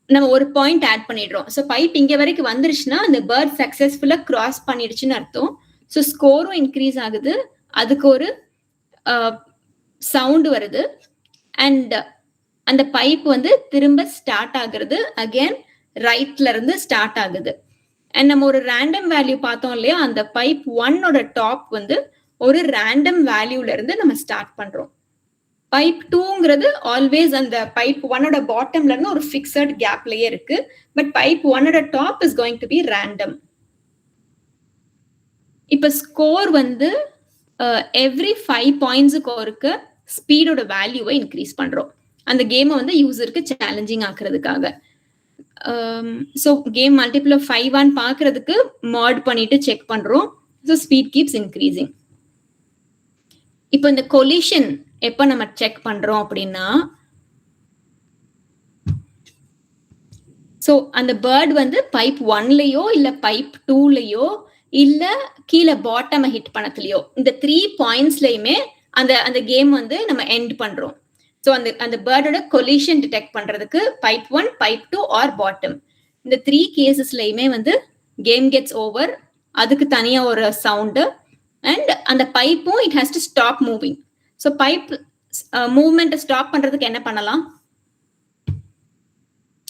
நம்ம ஒரு பாயிண்ட் ஆட் பண்ணிடுறோம். ஸோ பைப் இங்க வரைக்கும் வந்துருச்சுன்னா அந்த பேர்ட் சக்சஸ்ஃபுல்லா கிராஸ் பண்ணிடுச்சுன்னு அர்த்தம். ஸோ ஸ்கோரும் இன்க்ரீஸ் ஆகுது, அதுக்கு ஒரு சவுண்ட் வருது. அண்ட் அந்த பைப் வந்து திரும்ப ஸ்டார்ட் ஆகுறது அகேன் ரைட்ல இருந்து ஸ்டார்ட் ஆகுது. அண்ட் நம்ம ஒரு ரேண்டம் வேல்யூ பார்த்தோம் இல்லையா? அந்த பைப் 1ஓட டாப் வந்து ஒரு ரேண்டம் வேல்யூல இருந்து நம்ம ஸ்டார்ட் பண்றோம். பைப் 2ங்கிறது ஆல்வேஸ் அந்த பைப் 1ஓட பாட்டம்ல இருந்து ஒரு ஃபிக்ஸட் கேப்லயே இருக்கு. பட் பைப் 1ஓட top is going to be random. இப்ப ஸ்கோர் வந்து எவ்ரி 5 பாயிண்ட்ஸுக்கு ஒருக்க ஸ்பீடோட வேல்யூவை இன்க்ரீஸ் பண்றோம். அந்த கேமை வந்து யூசருக்கு சேலஞ்சிங் ஆக்குறதுக்காக. ஸோ கேம் மல்டிபிள் ஆஃப் 5 பார்க்கறதுக்கு மாட் பண்ணிட்டு செக் பண்றோம். So speed keeps increasing. இப்போ இந்த கொலிஷன் எப்போ நம்ம செக் பண்றோம் அப்படின்னா, ஸோ அந்த பேர்ட் வந்து பைப் 1லயோ இல்ல பைப் 2லயோ இல்ல கீழே பாட்டம் ஹிட் பண்ணத்துலயோ, இந்த 3 பாயிண்ட்ஸ்லயுமே அந்த அந்த கேம் வந்து நம்ம எண்ட் பண்றோம். ஸோ அந்த பேர்டோட கொலிஷன் டிடெக்ட் பண்றதுக்கு பைப் 1, பைப் 2 ஆர் பாட்டம், இந்த 3 கேசஸ்லயுமே வந்து கேம் கெட்ஸ் ஓவர். அதுக்கு தனியா ஒரு சவுண்டு அண்ட் அந்த பைப்பும் it has to stop moving. So pipe மூவ்மெண்ட்டை ஸ்டாப் பண்றதுக்கு என்ன பண்ணலாம்?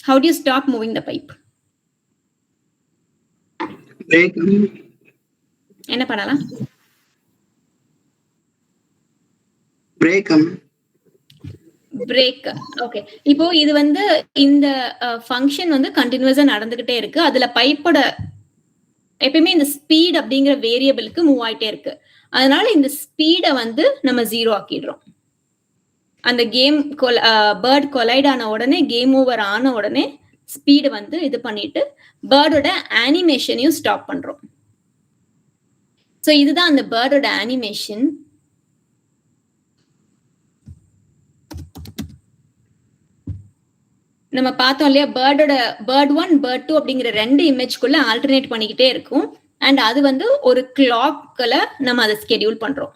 How do you stop moving the pipe? Break. என்ன பண்ணலாம்? பிரேக். ஓகே, இப்போ இது வந்து இந்த ஃபங்க்ஷன் வந்து கண்டினியூஸா நடந்துகிட்டே இருக்கு. அதுல பைப்போட எப்பயுமே இந்த ஸ்பீட் அப்படிங்கிற வேரியபிளுக்கு மூவ் ஆயிட்டே இருக்கு. அதனால இந்த ஸ்பீடை வந்து நம்ம 0 ஆக்கிடுறோம். அந்த கேம் பேர்ட் கொலைட் ஆன உடனே, கேம் ஓவர் ஆன உடனே ஸ்பீடை வந்து இது பண்ணிட்டு பேர்டோட அனிமேஷனையும் ஸ்டாப் பண்றோம். ஸோ இதுதான் அந்த பேர்டோட அனிமேஷன். நம்ம பார்த்தோம் இல்லையா, பேர்ட் 1, பேர்ட் 2 அப்படிங்கிற 2 இமேஜ்குள்ள ஆல்டர்னேட் பண்ணிக்கிட்டே இருக்கும். அண்ட் அது வந்து ஒரு கிளாக்ல நம்ம அதை ஸ்கெடியூல் பண்றோம்.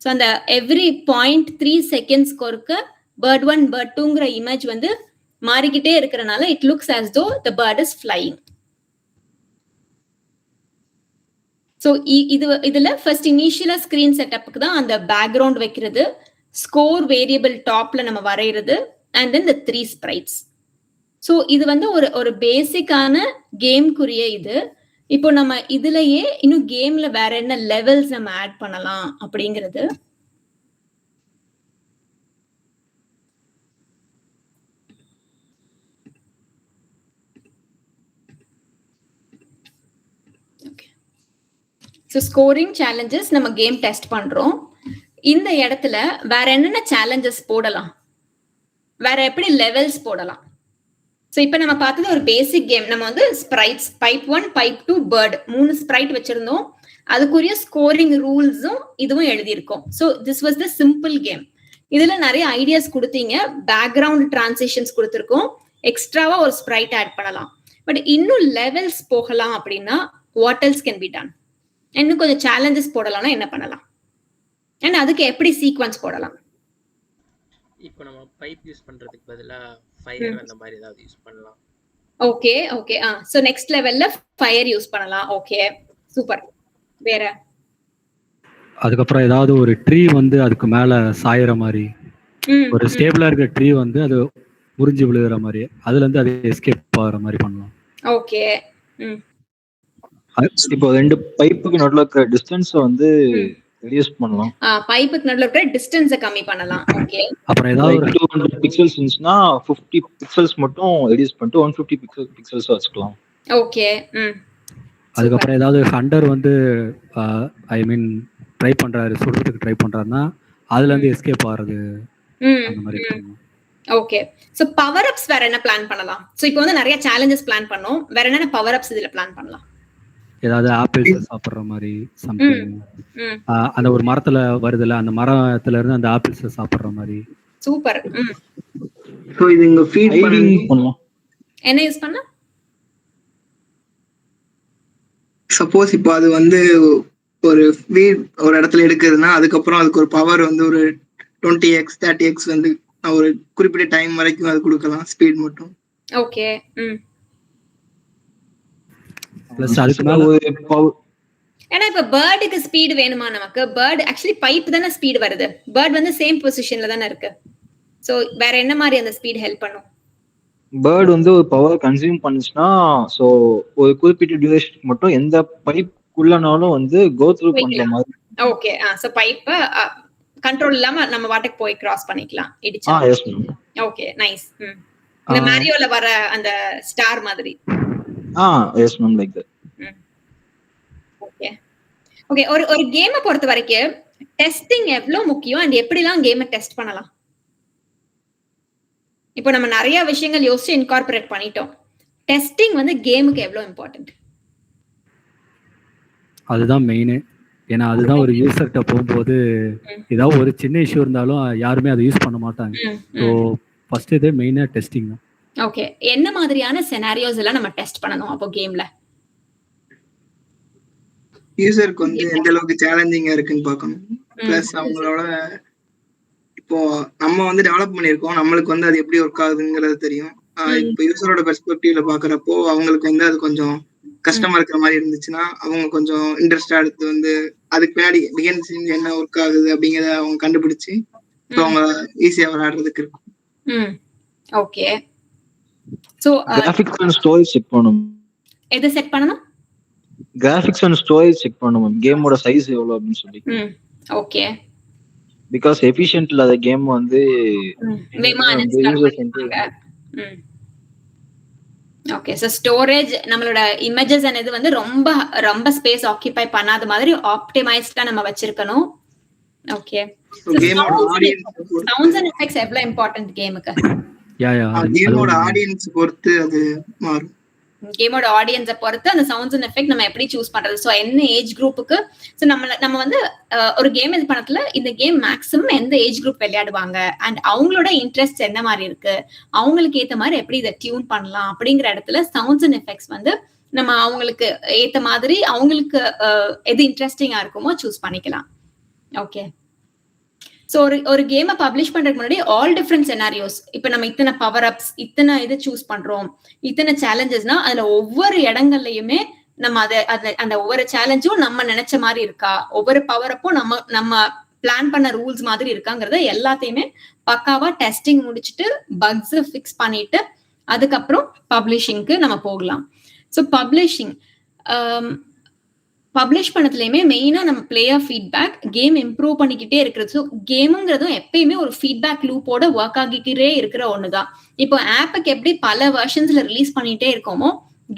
ஸோ அந்த எவ்ரி 0.3 செகண்ட்ஸ்க்கு ஒருக்க பேர்ட் 1, பேர்ட் 2ங்கிற இமேஜ் வந்து மாறிக்கிட்டே இருக்கிறனால it looks as though the bird is flying. So இதுல ஃபர்ஸ்ட் இனிஷியலா ஸ்கிரீன் செட்டப்புக்கு தான் அந்த பேக்ரவுண்ட் வைக்கிறது, ஸ்கோர் வேரியபிள் டாப்ல நம்ம வரைகிறது, and then the 3 sprites. So இது வந்து ஒரு பேசிக்கான கேம்க்குரிய இது. இப்போ நம்ம இதுலயே இன்னும் கேம்ல வேற என்ன லெவல்ஸ் நம்ம ஆட் பண்ணலாம் அப்படிங்கிறது. ஸோ ஸ்கோரிங் சேலஞ்சஸ் நம்ம கேம் டெஸ்ட் பண்றோம். இந்த இடத்துல வேற என்னென்ன சேலஞ்சஸ் போடலாம், வேற எப்படி லெவல்ஸ் போடலாம்? ஸோ இப்போ நம்ம பார்த்தது ஒரு பேசிக் கேம். நம்ம வந்து sprites pipe 1, pipe 2, bird 3 sprite வச்சிருந்தோம். அதுக்குரிய ஸ்கோரிங் ரூல்ஸும் இதுவும் எழுதியிருக்கோம். So this was the simple game. இதுல நிறைய ஐடியாஸ் கொடுத்தீங்க, பேக்ரவுண்ட் டிரான்சிஷன்ஸ் கொடுத்துருக்கோம், எக்ஸ்ட்ராவா ஒரு ஸ்ப்ரைட் ஆட் பண்ணலாம். பட் இன்னும் லெவல்ஸ் போகலாம் அப்படின்னா what else can be done? இன்னும் கொஞ்சம் சேலஞ்சஸ் போடலாம்னா என்ன பண்ணலாம்? அண்ட் அதுக்கு எப்படி சீக்வன்ஸ் போடலாம்? இப்போ நம்ம பைப் யூஸ் பண்றதுக்கு பதிலா ஃபயர் அந்த மாதிரி ஏதாவது யூஸ் பண்ணலாம். Okay okay. சோ நெக்ஸ்ட் லெவல்ல ஃபயர் யூஸ் பண்ணலாம். Okay, super. வேற அதுக்கப்புறம் ஏதாவது ஒரு ட்ரீ வந்து அதுக்கு மேல சாயற மாதிரி, ஒரு ஸ்டேபிளா இருக்கிற ட்ரீ வந்து அது உறிஞ்சி விழுகிற மாதிரி, அதுல இருந்து அது எஸ்கேப் ஆகிற மாதிரி பண்ணலாம். ஓகே. இப்போ 2 பைப்புக்கு நடுவுல இருக்கிற டிஸ்டன்ஸ் வந்து ரெடியூஸ் பண்ணலாம். பைப்புக்கு நடுவுல இருக்கிற டிஸ்டன்ஸை கம்மி பண்ணலாம். ஓகே. அப்புறம் ஏதாவது 200 பிக்சல்ஸ் இருந்துச்சுன்னா 50 பிக்சல்ஸ் மட்டும் ரெடியூஸ் பண்ணிட்டு 150 பிக்சல்ஸ் வச்சுக்கலாம். ஓகே. அதுக்கப்புறம் ஏதாவது ஹண்டர் வந்து ஐ மீன் ட்ரை பண்றாரு, சுடுறதுக்கு ட்ரை பண்றாருன்னா அதுல இருந்து எஸ்கேப் ஆகிறது அந்த மாதிரி பண்ணலாம். ஓகே. சோ பவர் அப்ஸ் வேற என்ன பிளான் பண்ணலாம்? சோ இப்போ வந்து நிறைய சேலஞ்சஸ் பிளான் பண்ணோம், வேற என்னென்ன பவர் அப்ஸ் இதுல பிளான் பண்ணலாம்? ஏதாவது ஆப்பிள்ஸ் சாப்பிடுற மாதிரி சம்திங், அந்த ஒரு மரத்துல வருதுல, அந்த மரத்துல இருந்து அந்த ஆப்பிள்ஸ் சாப்பிடுற மாதிரி. சூப்பர். சோ இது இங்க ஃபீட் பண்ணலாம். என்ன யூஸ் பண்ணா? சப்போஸ் இப்போ அது வந்து ஒரு ஃபீட் ஒரு இடத்துல எடுக்குதுன்னா அதுக்கப்புறம் அதுக்கு ஒரு பவர் வந்து ஒரு 20x 30x வந்து ஒரு குறிப்பிட்ட டைம் வரைக்கும் அது கொடுக்கலாம், ஸ்பீட் மட்டும். ஓகே. பிளஸ் அதுக்கு மேல ஒரு பவர். ஏன்னா இப்ப பேர்டுக்கு ஸ்பீடு வேணுமா நமக்கு? பேர்டு ஆக்சுவலி பைப் தானே ஸ்பீடு வருது, பேர்ட் வந்து சேம் பொசிஷன்ல தானே இருக்கு. சோ வேற என்ன மாதிரி அந்த ஸ்பீட் ஹெல்ப் பண்ணும்? பேர்ட் வந்து ஒரு பவர் கன்சியூம் பண்ணுச்சுன்னா சோ ஒரு குறிப்பிட்ட டியூரேஷன் மட்டும் எந்த பைப் குள்ளனாலும் வந்து கோ த்ரூ பண்ற மாதிரி. ஓகே. சோ பைப் கண்ட்ரோல் இல்லாம நம்ம வாட்டுக்கு போய் கிராஸ் பண்ணிக்கலாம் இடிச்சா. Yes ma'am. Okay, nice. இந்த மாரியோல வர அந்த ஸ்டார் மாதிரி. Yes ma'am, like that. Okay. Okay, ஒரு கேமை பொறுத்த வரைக்கும் டெஸ்டிங் எவ்வளவு முக்கியம் அண்ட் எப்படிலாம் கேமை டெஸ்ட் பண்ணலாம்? இப்போ நம்ம நிறைய விஷயங்கள் யோசிச்சு இன்கார்பரேட் பண்ணிட்டோம். டெஸ்டிங் வந்து கேமுக்கு எவ்வளவு இம்பார்ட்டன்ட்? அதுதான் மெயின். ஏன்னா அதுதான் ஒரு யூசர்கிட்ட போகும்போது ஏதாவது ஒரு சின்ன இஷ்யூ இருந்தாலும் யாருமே அதை யூஸ் பண்ண மாட்டாங்க. ஸோ ஃபர்ஸ்ட் இது மெயினா டெஸ்டிங் தான். ஓகே, என்ன மாதிரியான சினாரியோஸ் எல்லாம் நம்ம டெஸ்ட் பண்ணணும் அப்போ கேம்ல? யூசருக்கு வந்து எந்த அளவுக்கு சேலஞ்சிங்கா இருக்குன்னு பார்க்கணும். பிளஸ் அவங்களோட இப்போ நம்ம வந்து டெவலப் பண்ணியிருக்கோம், நம்மளுக்கு வந்து அது எப்படி ஒர்க் ஆகுதுங்கிறது தெரியும். இப்போ யூசரோட பெர்ஸ்பெக்டிவ்ல பாக்குறப்போ அவங்களுக்கு வந்து அது கொஞ்சம் கஷ்டமா இருக்கிற மாதிரி இருந்துச்சுன்னா அவங்க கொஞ்சம் இன்ட்ரெஸ்டா எடுத்து வந்து அதுக்கு பின்னாடி பிகின் சீன் என்ன ஒர்க் ஆகுது அப்படிங்கறத அவங்க கண்டுபிடிச்சு அவங்க ஈஸியா விளையாடுறதுக்கு இருக்கும். Okay, so graphics and storage check பண்ணணும். எது செட் பண்ணணும்? கிராபிக்ஸ் அண்ட் ஸ்டோரேஜ் செக் பண்ணணும், கேமோட சைஸ் எவ்வளவு அப்படின்னு சொல்லி. ஓகே, பிகாஸ் எஃபிஷியன்ட் இல்லாத கேம் வந்து ஓகே. சோ ஸ்டோரேஜ் நம்மளோட இமேஜஸ் அண்ட் இது வந்து ரொம்ப ரொம்ப ஸ்பேஸ் ஆக்கிபை பண்ணாத மாதிரி ஆப்டிமைஸ்டா நம்ம வச்சிருக்கணும். ஓகே, சவுண்ட்ஸ் அண்ட் எஃபெக்ட்ஸ் எவ்வளவு இம்பார்ட்டன்ட் கேமுக்கு? கேமோட ஆடியன்ஸ் பொறுத்து அது மாறும். கேமோட ஆடியன்ஸை பொறுத்து அந்த சவுண்ட்ஸ் அண்ட் எஃபெக்ட் நம்ம எப்படி சூஸ் பண்றது? ஸோ என்ன ஏஜ் குரூப்புக்கு? ஸோ நம்ம வந்து ஒரு கேம் இது பண்ணத்துல இந்த கேம் மேக்ஸிமம் எந்த ஏஜ் குரூப் விளையாடுவாங்க அண்ட் அவங்களோட இன்ட்ரெஸ்ட் என்ன மாதிரி இருக்கு, அவங்களுக்கு ஏற்ற மாதிரி எப்படி இதை டியூன் பண்ணலாம் அப்படிங்கிற இடத்துல சவுண்ட்ஸ் அண்ட் எஃபெக்ட்ஸ் வந்து நம்ம அவங்களுக்கு ஏற்ற மாதிரி அவங்களுக்கு எது இன்ட்ரெஸ்டிங்கா இருக்குமோ சூஸ் பண்ணிக்கலாம். ஓகே, ஸோ ஒரு கேமை பப்ளிஷ் பண்றதுக்கு முன்னாடி ஆல் டிஃப்ரெண்ட் செனாரியோஸ், இப்போ நம்ம இத்தனை பவர் அப்ஸ் இத்தனை இது சூஸ் பண்றோம், இத்தனை சேலஞ்சஸ்னா அதுல ஒவ்வொரு இடங்கள்லயுமே நம்ம அந்த ஒவ்வொரு சேலஞ்சும் நம்ம நினைச்ச மாதிரி இருக்கா, ஒவ்வொரு பவர் அப்பும் நம்ம பிளான் பண்ண ரூல்ஸ் மாதிரி இருக்காங்கிறத எல்லாத்தையுமே பக்காவா டெஸ்டிங் முடிச்சுட்டு பக்ஸ் ஃபிக்ஸ் பண்ணிட்டு அதுக்கப்புறம் பப்ளிஷிங்க்கு நம்ம போகலாம். ஸோ பப்ளிஷ் பண்ணதுலயுமே மெயினா நம்ம பிளேயர் ஃபீட்பேக், கேம் இம்ப்ரூவ் பண்ணிக்கிட்டே இருக்கிறது. ஸோ கேமுங்கிறதும் எப்பயுமே ஒரு ஃபீட்பேக் லூப்போட ஒர்க் ஆகிக்கிட்டே இருக்கிற ஒண்ணுதான். இப்போ ஆப்புக்கு எப்படி பல வெர்ஷன்ஸ்ல ரிலீஸ் பண்ணிட்டே இருக்கோமோ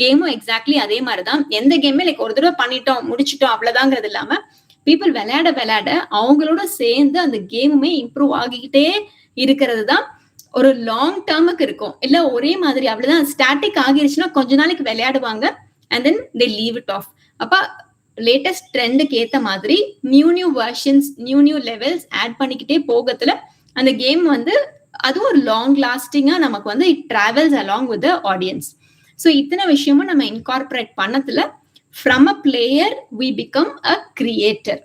கேமும் எக்ஸாக்ட்லி அதே மாதிரிதான். எந்த கேமே லைக் ஒரு தடவை பண்ணிட்டோம் முடிச்சிட்டோம் அவ்வளவுதாங்கிறது இல்லாம பீப்புள் விளையாட அவங்களோட சேர்ந்து அந்த கேமுமே இம்ப்ரூவ் ஆகிக்கிட்டே இருக்கிறது தான் ஒரு லாங் டேர்முக்கு இருக்கும். இல்ல ஒரே மாதிரி அவ்வளவுதான் ஸ்டாட்டிக் ஆகிருச்சுன்னா கொஞ்ச நாளைக்கு விளையாடுவாங்க and then they leave it off. அப்ப லேட்டஸ்ட் ட்ரெண்டுக்கு ஏத்த மாதிரி new versions new levels add பண்ணிக்கிட்டே போகத்துல அந்த கேம் வந்து அதுவும் ஒரு லாங் லாஸ்டிங்கா நமக்கு வந்து it travels along with the audience. So இத்தனை விஷயமும் நம்ம இன்கார்பரேட் பண்ணதுல from a player we become a creator.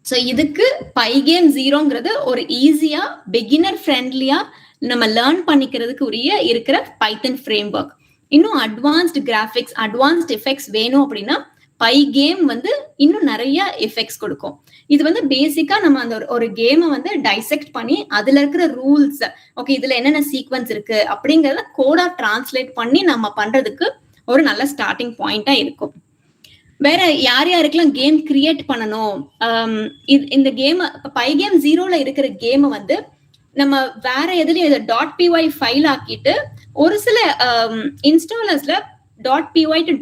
So இதுக்கு பைகேம் 0ங்கிறது ஒரு ஈஸியா பிகினர் ஃப்ரெண்ட்லியா நம்ம லேர்ன் பண்ணிக்கிறதுக்கு உரிய இருக்கிற பைத்தன் ஃப்ரேம் ஒர்க். இன்னும் அட்வான்ஸ்டு கிராஃபிக்ஸ் அட்வான்ஸ்ட் எஃபெக்ட்ஸ் வேணும் அப்படின்னா பைகேம் வந்து இன்னும் நிறைய எஃபெக்ட்ஸ் கொடுக்கும். இது வந்து பேசிக்கா நம்ம அந்த ஒரு கேமை வந்து டைசெக்ட் பண்ணி அதுல இருக்கிற ரூல்ஸ், ஓகே இதுல என்னென்ன சீக்வன்ஸ் இருக்கு அப்படிங்கறத கோடா டிரான்ஸ்லேட் பண்ணி நம்ம பண்றதுக்கு ஒரு நல்ல ஸ்டார்டிங் பாயிண்டா இருக்கும். வேற யாருக்கெல்லாம் கேம் கிரியேட் பண்ணணும், இந்த கேம் பைகேம் 0ல இருக்கிற கேமை வந்து நம்ம வேற எதுலயும் .py ஃபைல் ஆக்கிட்டு ஒரு சில இன்ஸ்டாலர்ஸ்ல .py to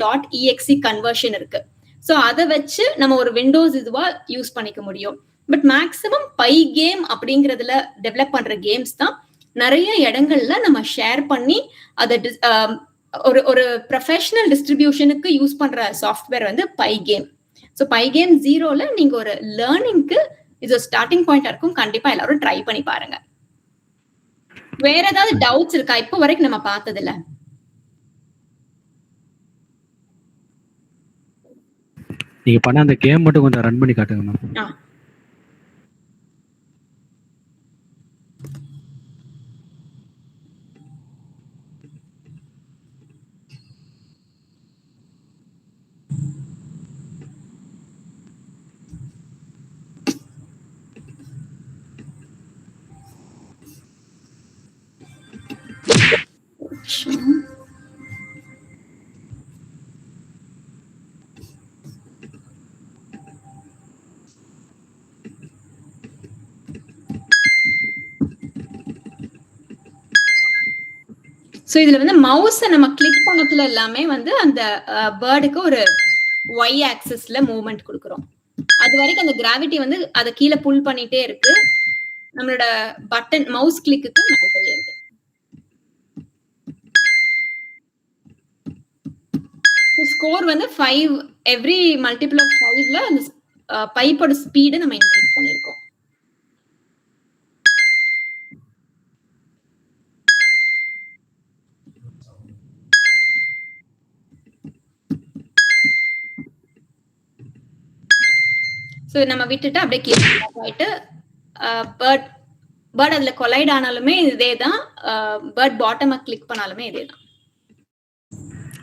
.exe கன்வர்ஷன் இருக்கு. ஸோ அதை வச்சு நம்ம ஒரு விண்டோஸ் இதுவா யூஸ் பண்ணிக்க முடியும். பட் மேக்சிமம் பைகேம் அப்படிங்கறதுல டெவலப் பண்ற கேம்ஸ் தான் நிறைய இடங்கள்ல நம்ம ஷேர் பண்ணி அதை ஒரு ப்ரொஃபஷனல் டிஸ்ட்ரிபியூஷனுக்கு யூஸ் பண்ற சாஃப்ட்வேர் வந்து பைகேம். ஸோ பைகேம் 0ல நீங்க ஒரு லேர்னிங்க்கு இது ஒரு ஸ்டார்டிங் பாயிண்டா இருக்கும். கண்டிப்பா எல்லாரும் ட்ரை பண்ணி பாருங்க. வேற ஏதாவது டவுட்ஸ் இருக்கா இப்போ வரைக்கும் நம்ம பார்த்ததுல? நீங்க பண்ண அந்த கேம் மட்டும் கொஞ்சம் ரன் பண்ணி காட்டுங்க மேம். ஸோ இதுல வந்து மவுஸை நம்ம கிளிக் பண்ணதுல எல்லாமே வந்து அந்த பேர்டுக்கு ஒரு ஒய் ஆக்சிஸ்ல மூவ்மெண்ட் கொடுக்குறோம். அது வரைக்கும் அந்த கிராவிட்டி வந்து அதை கீழே புல் பண்ணிட்டே இருக்கு. நம்மளோட பட்டன் மவுஸ் கிளிக்கு மேலே இருக்கு. ஸ்கோர் வந்து 5 எவ்ரி மல்டிபிள் ஆஃப் 5ல அந்த பைப்போட ஸ்பீடை நம்ம இன்க்ரீஸ் பண்ணியிருக்கோம். ஸோ நம்ம விட்டுட்டு அப்படியே கீழே போயிட்டு பேர்ட் அதுல கொலைட் ஆனாலுமே இதே தான், பேர்ட் பாட்டமா கிளிக் பண்ணாலுமே இதே தான்.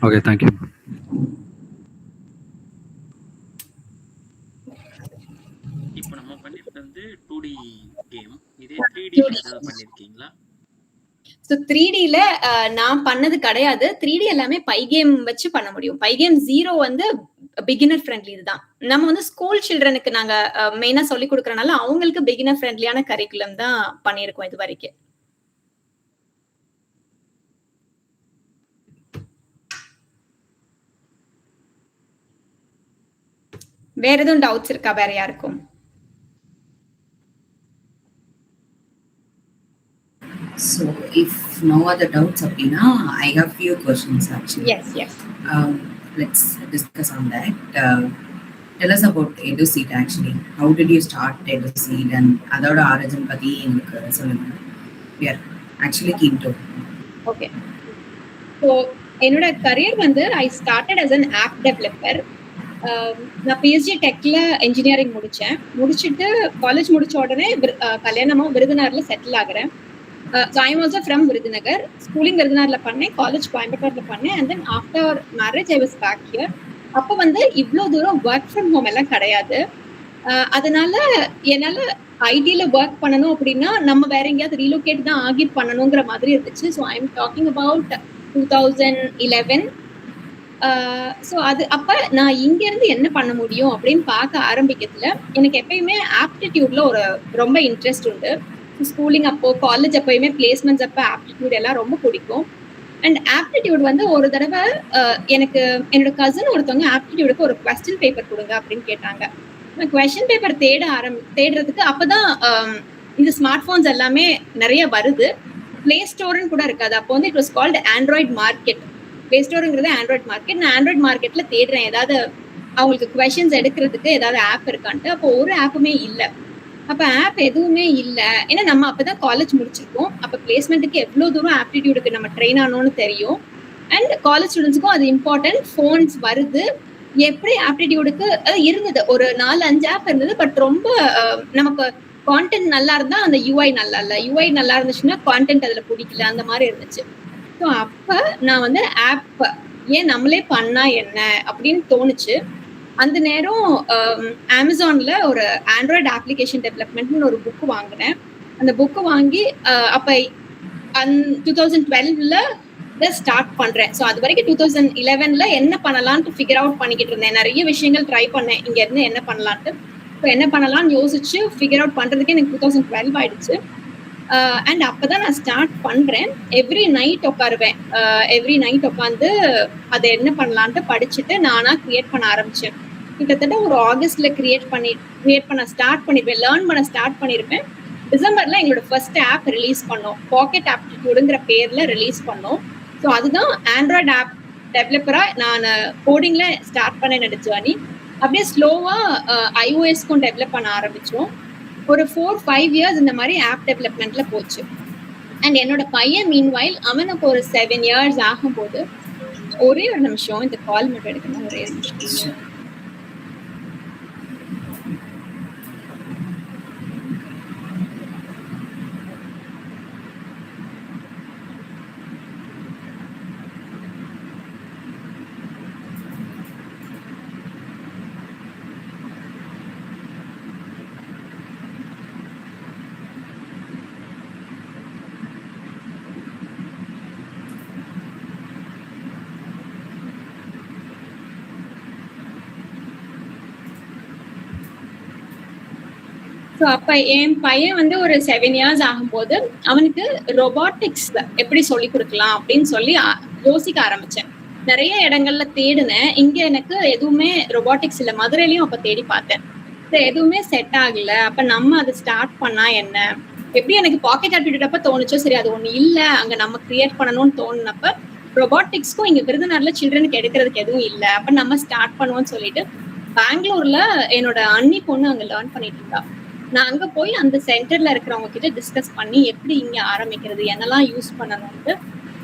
Okay, thank you. இப்போ நம்ம பண்ணிருக்கிறது வந்து 2D கேம். இதே 3D ஏதாவது பண்ணிருக்கீங்களா? ஸோ 3Dல நான் பண்ணது கிடையாது. 3D எல்லாமே பைகேம் வச்சு பண்ண முடியும். பைகேம் 0 வந்து பிகினர் ஃப்ரெண்ட்லி. இதுதான் நம்ம வந்து ஸ்கூல் சில்ட்ரனுக்கு நாங்க மெயினா சொல்லி கொடுக்கறனால அவங்களுக்கு பிகினர் ஃப்ரெண்ட்லியான கரிக்குலம் தான் பண்ணியிருக்கோம் இது வரைக்கும். வேற எதுவும் டவுட்ஸ் இருக்கா வேற யாருக்கும்? So if no other doubts appadina, I have few questions actually. Yes. Let's discuss on that. Tell us about EduSeed actually. How did you start EduSeed and adoda origin patti engalukku solunga. We are actually keen to. Okay. So என்னோட career வந்து I started as an app developer. நான் PhD டெக்ல engineering முடிச்சுட்டு college முடிச்ச உடனே கல்யாணமா விருதுநகர்ல settle ஆகுறேன். So I am also from Virudhunagar. Schooling Virudhunagarல பண்ணேன், காலேஜ் கோயம்புத்தூர்ல பண்ணேன். And then after marriage I was back here. அப்போ வந்து இவ்வளோ தூரம் ஒர்க் ஃப்ரம் ஹோம் எல்லாம் கிடையாது. அதனால என்னால ஐடியில ஒர்க் பண்ணணும் அப்படின்னா நம்ம வேற எங்கேயாவது ரீலோகேட் தான் ஆகி பண்ணணுங்கிற மாதிரி இருந்துச்சு. So I am talking about 2011. So அது அப்போ நான் இங்கேருந்து என்ன பண்ண முடியும் அப்படின்னு பார்க்க ஆரம்பிக்கிறதுல எனக்கு எப்பயுமே ஆப்டிடியூட்ல ஒரு ரொம்ப இன்ட்ரெஸ்ட் உண்டு. ஸ்கூலிங் அப்போ காலேஜ் அப்பயுமே பிளேஸ்மெண்ட்ஸ் அப்போ ஆப்டிடியூட் எல்லாம் ரொம்ப பிடிக்கும். அண்ட் ஆப்டிடியூட் வந்து ஒரு தடவை எனக்கு என்னோட கசின் ஒருத்தவங்க ஆப்டிடியூடுக்கு ஒரு கொஸ்டின் பேப்பர் கொடுங்க அப்படின்னு கேட்டாங்க. நான் கொஸ்டின் பேப்பர் தேடுறதுக்கு அப்போதான் இந்த ஸ்மார்ட் போன்ஸ் எல்லாமே நிறைய வருது. பிளே ஸ்டோர்னு கூட இருக்காது. அப்போ வந்து it was called Android market. Play ஸ்டோருங்கிறது ஆண்ட்ராய்ட் மார்க்கெட். நான் ஆண்ட்ராய்ட் மார்க்கெட்ல தேடுறேன் ஏதாவது அவங்களுக்கு கொஸ்டின்ஸ் எடுக்கிறதுக்கு ஏதாவது ஆப் இருக்கான்ட்டு. அப்போ ஒரு ஆப்புமே இல்லை. அப்ப ஆப் எதுவுமே இல்லை. ஏன்னா நம்ம அப்பதான் காலேஜ் முடிச்சிருக்கோம். அப்ப பிளேஸ்மெண்ட்டுக்கு எவ்வளவு தூரம் ஆப்டிடியூடுக்கு நம்ம ட்ரெயின் ஆனோம்னு தெரியும். அண்ட் காலேஜ் ஸ்டூடெண்ட்ஸுக்கும் அது இம்பார்ட்டன்ட். ஃபோன்ஸ் வருது. எப்படி ஆப்டிடியூடுக்கு இருந்தது ஒரு 4-5 ஆப் இருந்தது. பட் ரொம்ப நமக்கு கான்டென்ட் நல்லா இருந்தா அந்த யூஐ நல்லா இல்லை, யூஐ நல்லா இருந்துச்சுன்னா கான்டென்ட் அதுல பிடிக்கல, அந்த மாதிரி இருந்துச்சு. ஸோ அப்ப நான் வந்து ஆப் ஏன் நம்மளே பண்ணா என்ன அப்படின்னு தோணுச்சு. அந்த நேரம் அமேசான்ல ஒரு ஆண்ட்ராய்டு அப்ளிகேஷன் டெவலப்மெண்ட்னு ஒரு புக் வாங்கினேன். அந்த புக்கு வாங்கி அப்ப 2012ல ஸ்டார்ட் பண்றேன். ஸோ அது வரைக்கும் 2011ல என்ன பண்ணலான்ட்டு ஃபிகர் அவுட் பண்ணிக்கிட்டு இருந்தேன். நிறைய விஷயங்கள் ட்ரை பண்ணேன் இங்க இருந்து என்ன பண்ணலான்ட்டு. இப்போ என்ன பண்ணலாம்னு யோசிச்சு ஃபிகர் அவுட் பண்றதுக்கே எனக்கு 2012 ஆயிடுச்சு. அண்ட் அப்பதான் நான் ஸ்டார்ட் பண்றேன். எவ்ரி நைட் உட்காருவேன். எவ்ரி நைட் உட்காந்து அதை என்ன பண்ணலான்ட்டு படிச்சுட்டு நானா கிரியேட் பண்ண ஆரம்பிச்சேன். கிட்டத்தட்ட ஒரு ஆகஸ்ட்ல கிரியேட் பண்ண ஸ்டார்ட் பண்ணிருப்பேன். லேர்ன் பண்ண ஸ்டார்ட் பண்ணிருப்பேன். டிசம்பர்ல எங்களோட ஃபர்ஸ்ட் ஆப் ரிலீஸ் பண்ணோம். பாக்கெட் ஆப்டிடியூடுங்கிற பேர்ல ரிலீஸ் பண்ணோம். ஸோ அதுதான் ஆண்ட்ராய்டு ஆப் டெவலப்பரா நான் கோடிங்ல ஸ்டார்ட் பண்ண என்னோட ஜேர்னி. அப்படியே ஸ்லோவா iOS-க்கும் டெவலப் பண்ண ஆரம்பிச்சோம். ஒரு 4-5 இயர்ஸ் இந்த மாதிரி ஆப் டெவலப்மெண்ட்ல போச்சு. அண்ட் என்னோட பையன் மீன்வைல் அவனுக்கு ஒரு 7 இயர்ஸ் ஆகும்போது ஒரே ஒரு நிமிஷம் இந்த கால் மட்டும் எடுக்கணும். ஒரே நிமிஷம். ஸோ அப்ப என் பையன் வந்து ஒரு 7 இயர்ஸ் ஆகும்போது அவனுக்கு ரொபாட்டிக்ஸ் எப்படி சொல்லி கொடுக்கலாம் அப்படின்னு சொல்லி யோசிக்க ஆரம்பிச்சேன். நிறைய இடங்கள்ல தேடினேன். இங்க எனக்கு எதுவுமே ரொபாட்டிக்ஸ் இல்ல. மதுரையிலயும் அப்ப தேடி பார்த்தேன். எதுவுமே செட் ஆகல. அப்ப நம்ம அதை ஸ்டார்ட் பண்ணா என்ன? எப்படி எனக்கு பாக்கெட் ஆட்டிடியூட் அப்ப தோணுச்சோ, சரி அது ஒண்ணு இல்ல, அங்க நம்ம கிரியேட் பண்ணணும்னு தோணுனப்ப ரொபாட்டிக்ஸ்க்கும் இங்க விருதுநகர்ல சில்ட்ரனுக்கு எடுக்கிறதுக்கு எதுவும் இல்ல. அப்ப நம்ம ஸ்டார்ட் பண்ணுவோம்னு சொல்லிட்டு பெங்களூர்ல என்னோட அண்ணி பொண்ணு அங்க லேர்ன் பண்ணிட்டு இருந்தா. நான் அங்க போய் அந்த சென்டர்ல இருக்கிறவங்க கிட்ட டிஸ்கஸ் பண்ணி எப்படி இங்க ஆரம்பிக்கிறது, என்னெல்லாம் யூஸ் பண்ணணும்னு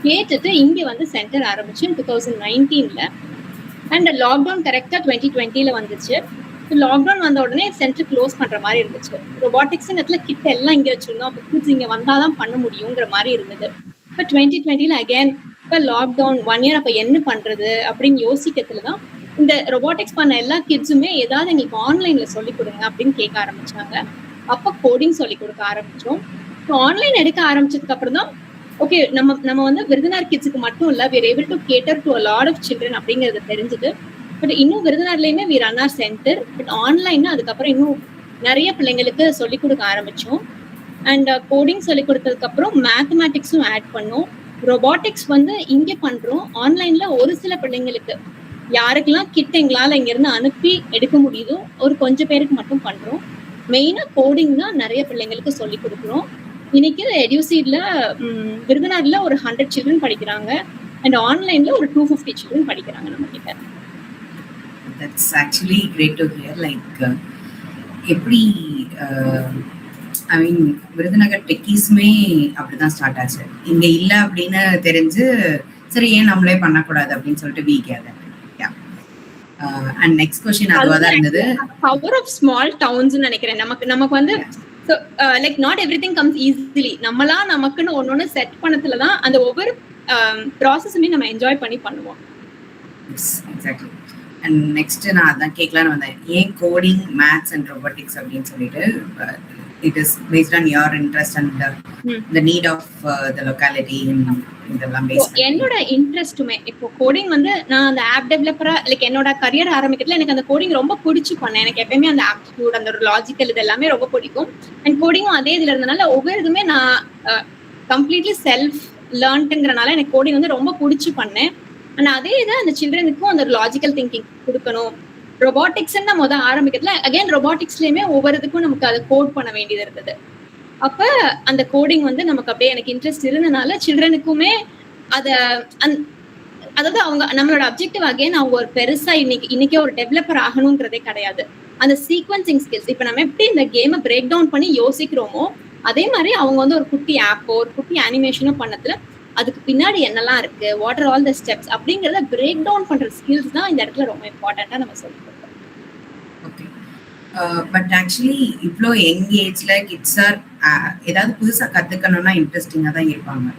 கேட்டுட்டு இங்க வந்து சென்டர் ஆரம்பிச்சேன் 2019ல. அண்ட் லாக்டவுன் கரெக்டா 2020ல வந்துச்சு. லாக்டவுன் வந்த உடனே சென்டர் க்ளோஸ் பண்ற மாதிரி இருந்துச்சு. ரொபாட்டிக்ஸ் இடத்துல கிட்ட எல்லாம் இங்க வச்சிருந்தோம். அப்ப கிட்ஸ் இங்க வந்தாதான் பண்ண முடியுங்கிற மாதிரி இருந்தது. இப்ப 2020ல அகைன் இப்ப லாக்டவுன் 1 இயர், அப்ப என்ன பண்றது அப்படின்னு யோசிக்கிறதுலதான் இந்த ரொபாட்டிக்ஸ் பண்ண எல்லா கிட்ஸுமே ஏதாவது எங்களுக்கு ஆன்லைன்ல சொல்லிக் கொடுங்க அப்படின்னு கேட்க ஆரம்பிச்சாங்க. அப்ப கோடிங் சொல்லிக் கொடுக்க ஆரம்பிச்சோம். ஆன்லைன் எடுக்க ஆரம்பிச்சதுக்கு அப்புறம் தான் ஓகே நம்ம வந்து விருதுநகர் கிட்ஸுக்கு மட்டும் இல்ல, we are able to cater to a lot of children அப்படிங்கிறது தெரிஞ்சது. பட் இன்னும் விருதுநகர்லயுமே we run our center. But online அதுக்கப்புறம் இன்னும் நிறைய பிள்ளைங்களுக்கு சொல்லிக் கொடுக்க ஆரம்பிச்சோம். அண்ட் கோடிங் சொல்லிக் கொடுத்ததுக்கு அப்புறம் மேத்தமேட்டிக்ஸும் ஆட் பண்ணோம். ரொபாட்டிக்ஸ் வந்து இங்க பண்றோம். ஆன்லைன்ல ஒரு சில பிள்ளைங்களுக்கு யாருக்கெல்லாம் கிட் எங்களால இங்க இருந்து அனுப்பி எடுக்க முடியுதோ ஒரு கொஞ்சம் பேருக்கு மட்டும் பண்றோம். மெயினா கோடிங் தான் நிறைய பிள்ளைங்களுக்கு சொல்லி கொடுக்குறோம். இன்னைக்கு எடியூசீட்ல விருதுநகர்ல ஒரு 100 சில்ட்ரன் படிக்கிறாங்க. அண்ட் ஆன்லைன்ல ஒரு 250 சில்ட்ரன் படிக்கிறாங்க நம்ம கிட்ட. That's actually great to hear. Like எப்படி ஐ மீன் விருதுநகர் டெக்கீஸ்மே அப்படிதான் ஸ்டார்ட் ஆச்சு. இங்க இல்ல அப்படின்னு தெரிஞ்சு சரி ஏன் நம்மளே பண்ணக்கூடாது அப்படின்னு சொல்லிட்டு we gathered. And next question அதுவா தான் இருந்தது. பவர் ஆஃப் ஸ்மால் டவுன்ஸ் நினைக்கிறேன். நமக்கு வந்து like not everything comes easily. நம்மளா நமக்குன்னு ஒன்னொன்னு செட் பண்ணதுல தான் அந்த ஒவ்வொரு ப்ராசஸுமே நம்ம என்ஜாய் பண்ணி பண்ணுவோம். எக்ஸாக்ட்லி. அண்ட் நெக்ஸ்ட் நான் அதான் கேட்கலான்னு வந்தேன், ஏன் கோடிங், மேத்ஸ் அண்ட் ரொபாட்டிக்ஸ் அப்படின்னு சொல்லிட்டு. It is based on your interest and the need of the locality இதெல்லாம் பேஸ்ட். என்னோட இன்ட்ரெஸ்ட்டுமே இப்போ கோடிங் வந்து நான் அந்த ஆப் டெவலப்பரா லைக் என்னோட கரியர் ஆரம்பிக்கிறதுல எனக்கு அந்த கோடிங் ரொம்ப பிடிச்சி பண்ணேன். எனக்கு எப்பயுமே அந்த ஆப்டிடியூட், அந்த ஒரு லாஜிக்கல் இது எல்லாமே ரொம்ப பிடிக்கும். அண்ட் கோடிங்கும் அதே இதுல இருந்தனால ஒவ்வொரு இதுமே நான் கம்ப்ளீட்லி செல்ஃப் லேர்ன்ட்டுங்கிறனால எனக்கு கோடிங் வந்து ரொம்ப பிடிச்சி பண்ணேன். ஆனா அதே இதை அந்த சில்ட்ரனுக்கும் அந்த லாஜிக்கல் திங்கிங் கொடுக்கணும். ரொபாட்டிக்ஸ் நம்ம ஆரம்பிக்கிறதுல அகைன் ரொபாட்டிக்ஸ்லயுமே ஒவ்வொரு இதுக்கும் நமக்கு அதை கோட் பண்ண வேண்டியது இருந்தது. அப்ப அந்த கோடிங் வந்து நமக்கு அப்படியே எனக்கு இன்ட்ரெஸ்ட் இருந்தனால சில்ட்ரனுக்குமே அதாவது அவங்க நம்மளோட அப்ஜெக்டிவ் அகைன் அவங்க ஒரு பெருசா இன்னைக்கே ஒரு டெவலப்பர் ஆகணும்ன்றதே கிடையாது. அந்த சீக்வன்சிங் ஸ்கில்ஸ் இப்ப நம்ம எப்படி இந்த கேமை பிரேக் டவுன் பண்ணி யோசிக்கிறோமோ அதே மாதிரி அவங்க வந்து ஒரு குட்டி ஆப்போ ஒரு குட்டி அனிமேஷனோ பண்ணதுல அதுக்கு பின்னாடி என்னெல்லாம் இருக்கு, what are all the steps அப்படிங்கறத பிரேக் டவுன் பண்ற ஸ்கில்ஸ் தான் இந்த இடத்துல ரொம்ப இம்பார்ட்டண்டா நம்ம சொல்லிக் கொடுக்கணும். ஓகே. பட் ஆக்சுவலி இவ்வளோ யங் ஏஜ்ல கிட்ஸ் ஆர் ஏதாவது புதுசா கத்துக்கணும்னா இன்ட்ரெஸ்டிங்கா தான் இருப்பாங்க.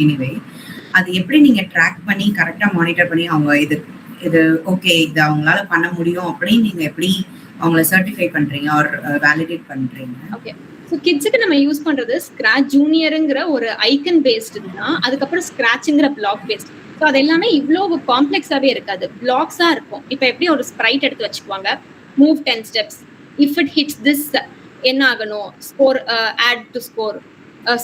எனிவே அது எப்படி நீங்க ட்ராக் பண்ணி கரெக்டா மானிட்டர் பண்ணி அவங்க இது ஓகே இது அவங்களால பண்ண முடியும் அப்படின்னு நீங்க எப்படி அவங்கள சர்டிஃபை பண்றீங்க ஆர் வேலிடேட் பண்றீங்க? ஓகே. ஸோ கிட்ஸுக்கு நம்ம யூஸ் பண்றது ஸ்கிராச் ஜூனியருங்கிற ஒரு ஐக்கன் பேஸ்டு தான். அதுக்கப்புறம் ஸ்கிராச்சுங்கிற பிளாக் பேஸ்ட். ஸோ அது எல்லாமே இவ்வளோ காம்ப்ளெக்ஸாவே இருக்காது, பிளாக்ஸா இருக்கும். இப்போ எப்படி ஒரு ஸ்ப்ரைட் எடுத்து வச்சுக்குவாங்க, move 10 steps, if it hits this என்ன ஆகணும், ஸ்கோர் ஆட் டு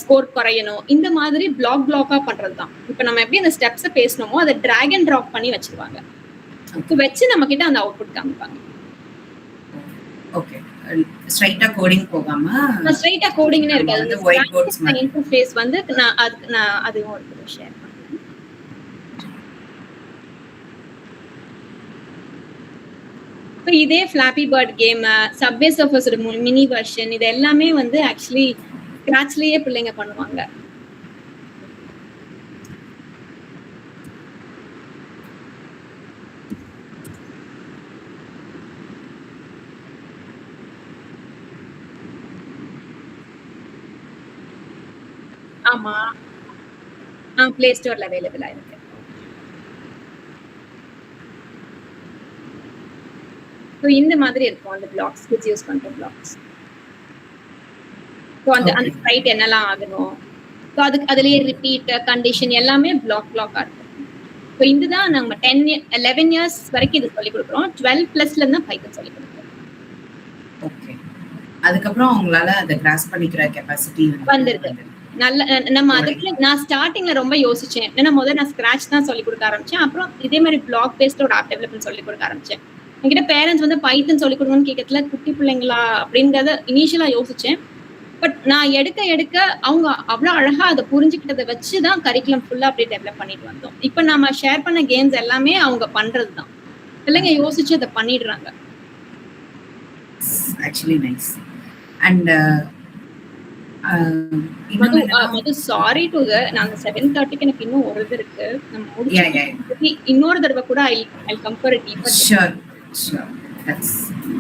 ஸ்கோர் குறையணும், இந்த மாதிரி பிளாக்கா பண்றது தான். இப்போ நம்ம எப்படி அந்த ஸ்டெப்ஸை பேசணுமோ அதை டிராக் அண்ட் ட்ராப் பண்ணி வச்சிருவாங்க. வச்சு நம்ம கிட்ட அந்த அவுட்புட் காமிப்பாங்க. ஓகே. ஸ்ட்ரைட்டா கோடிங் போகாம ஸ்ட்ரைட்டா கோடிங்னே இருக்காது. அந்த ஒயிட் போர்ட்ஸ் மாதிரி இன்டர்ஃபேஸ் வந்து நான் அதுவும் ஒரு ஷேர் பண்றேன். இப்போ இதே ஃபிளாப்பி பர்ட் கேம், சப்வே சர்ஃபர்ஸோட மினி வெர்ஷன், இது எல்லாமே வந்து ஆக்சுவலி ஸ்கிராச்லயே பிள்ளைங்க பண்ணுவாங்க. ஆமா, பிளே ஸ்டோர்ல அவைலபிளா இருக்கு. ஸோ இந்த மாதிரி இருக்கும் அந்த பிளாக்ஸ், கிட்ஸ் யூஸ் பண்ற பிளாக்ஸ். ஸோ அந்த ஸ்ப்ரைட் என்னெல்லாம் ஆகணும், ஸோ அதுலயே ரிப்பீட் கண்டிஷன் எல்லாமே பிளாக்கா இருக்கும். ஸோ இதுதான் நம்ம 11 இயர்ஸ் வரைக்கும் இது சொல்லி கொடுக்குறோம். 12+ இருந்து பைத்தன் சொல்லி கொடுக்குறோம். ஓகே. அதுக்கப்புறம் அவங்களால அதை கிராஸ் பண்ணிக்கிற கெப்பாசிட்டி வந்துருக்கு. நல்ல நம்ம அதுக்கு நான் ஸ்டார்டிங்ல ரொம்ப யோசிச்சேன். ஏன்னா முதல்ல நான் ஸ்கிராச் தான் சொல்லி கொடுக்க ஆரம்பிச்சேன். அப்புறம் இதே மாதிரி பிளாக் பேஸ்ட் ஒரு ஆப் டெவலப்மெண்ட் சொல்லி கொடுக்க ஆரம்பிச்சேன். என்கிட்ட பேரண்ட்ஸ் வந்து பைத்தன் சொல்லி கொடுங்கன்னு கேட்கறதுல குட்டி பிள்ளைங்களா அப்படிங்கறத இனிஷியலா யோசிச்சேன். பட் நான் எடுக்க அவங்க அவ்வளவு அழகா அதை புரிஞ்சுக்கிட்டதை வச்சுதான் கரிக்குலம் ஃபுல்லா அப்படியே டெவலப் பண்ணிட்டு வந்தோம். இப்ப நம்ம ஷேர் பண்ண கேம்ஸ் எல்லாமே அவங்க பண்றதுதான். பிள்ளைங்க யோசிச்சு அதை பண்ணிடுறாங்க. Actually nice. And Madhu sorry to நான் 7:30க்கு எனக்கு இன்னும் ஒரு இது இருக்கு. நம்ம முடிச்சு இன்னொரு தடவை கூட I'll come for a deeper. Sure. That's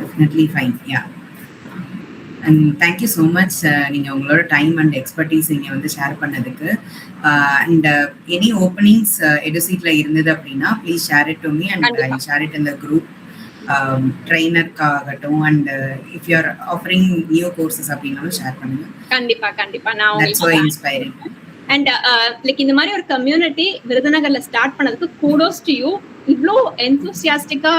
definitely fine. Yeah. And thank you so much. நீங்க உங்களோட டைம் அண்ட் எக்ஸ்பர்டீஸ் இங்க வந்து ஷேர் பண்ணதுக்கு. அண்ட் எனி ஓப்பனிங்ஸ் எடுசீட்ல இருந்தது அப்படின்னா please share it to me and I share it in the group. ட்ரெயினர்க்காகட்டும் and if you are offering new courses அப்படின்னாலும் ஷேர் பண்ணுங்க. கண்டிப்பா நான் That's so inspiring. And like இந்த மாதிரி ஒரு கம்யூனிட்டி விருதுநகர்ல ஸ்டார்ட் பண்ணதுக்கு கூடோஸ் டு யூ. இவ்ளோ என்தூசியாஸ்டிக்கா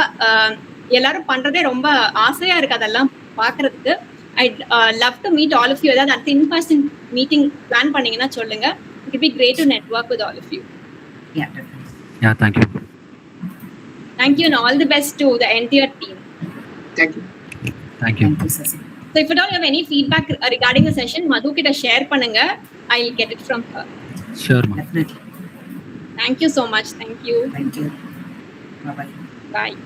எல்லாரும் பண்றதே ரொம்ப ஆசையா இருக்கு அதெல்லாம் பாக்குறதுக்கு. I'd love to meet all of you. That at in-person meeting plan பண்ணீங்கன்னா சொல்லுங்க. It would be great to network with all of you. Yeah, definitely. Yeah, thank you. Thank you and all the best to the entire team. Thank you. Thank you. Thank you, Sasi. So if at all you have any feedback regarding the session, Madhu கிட்ட share பண்ணுங்க. I'll get it from her. Sure, ma'am. Definitely. Thank you so much. Thank you. Thank you. Bye-bye. Bye.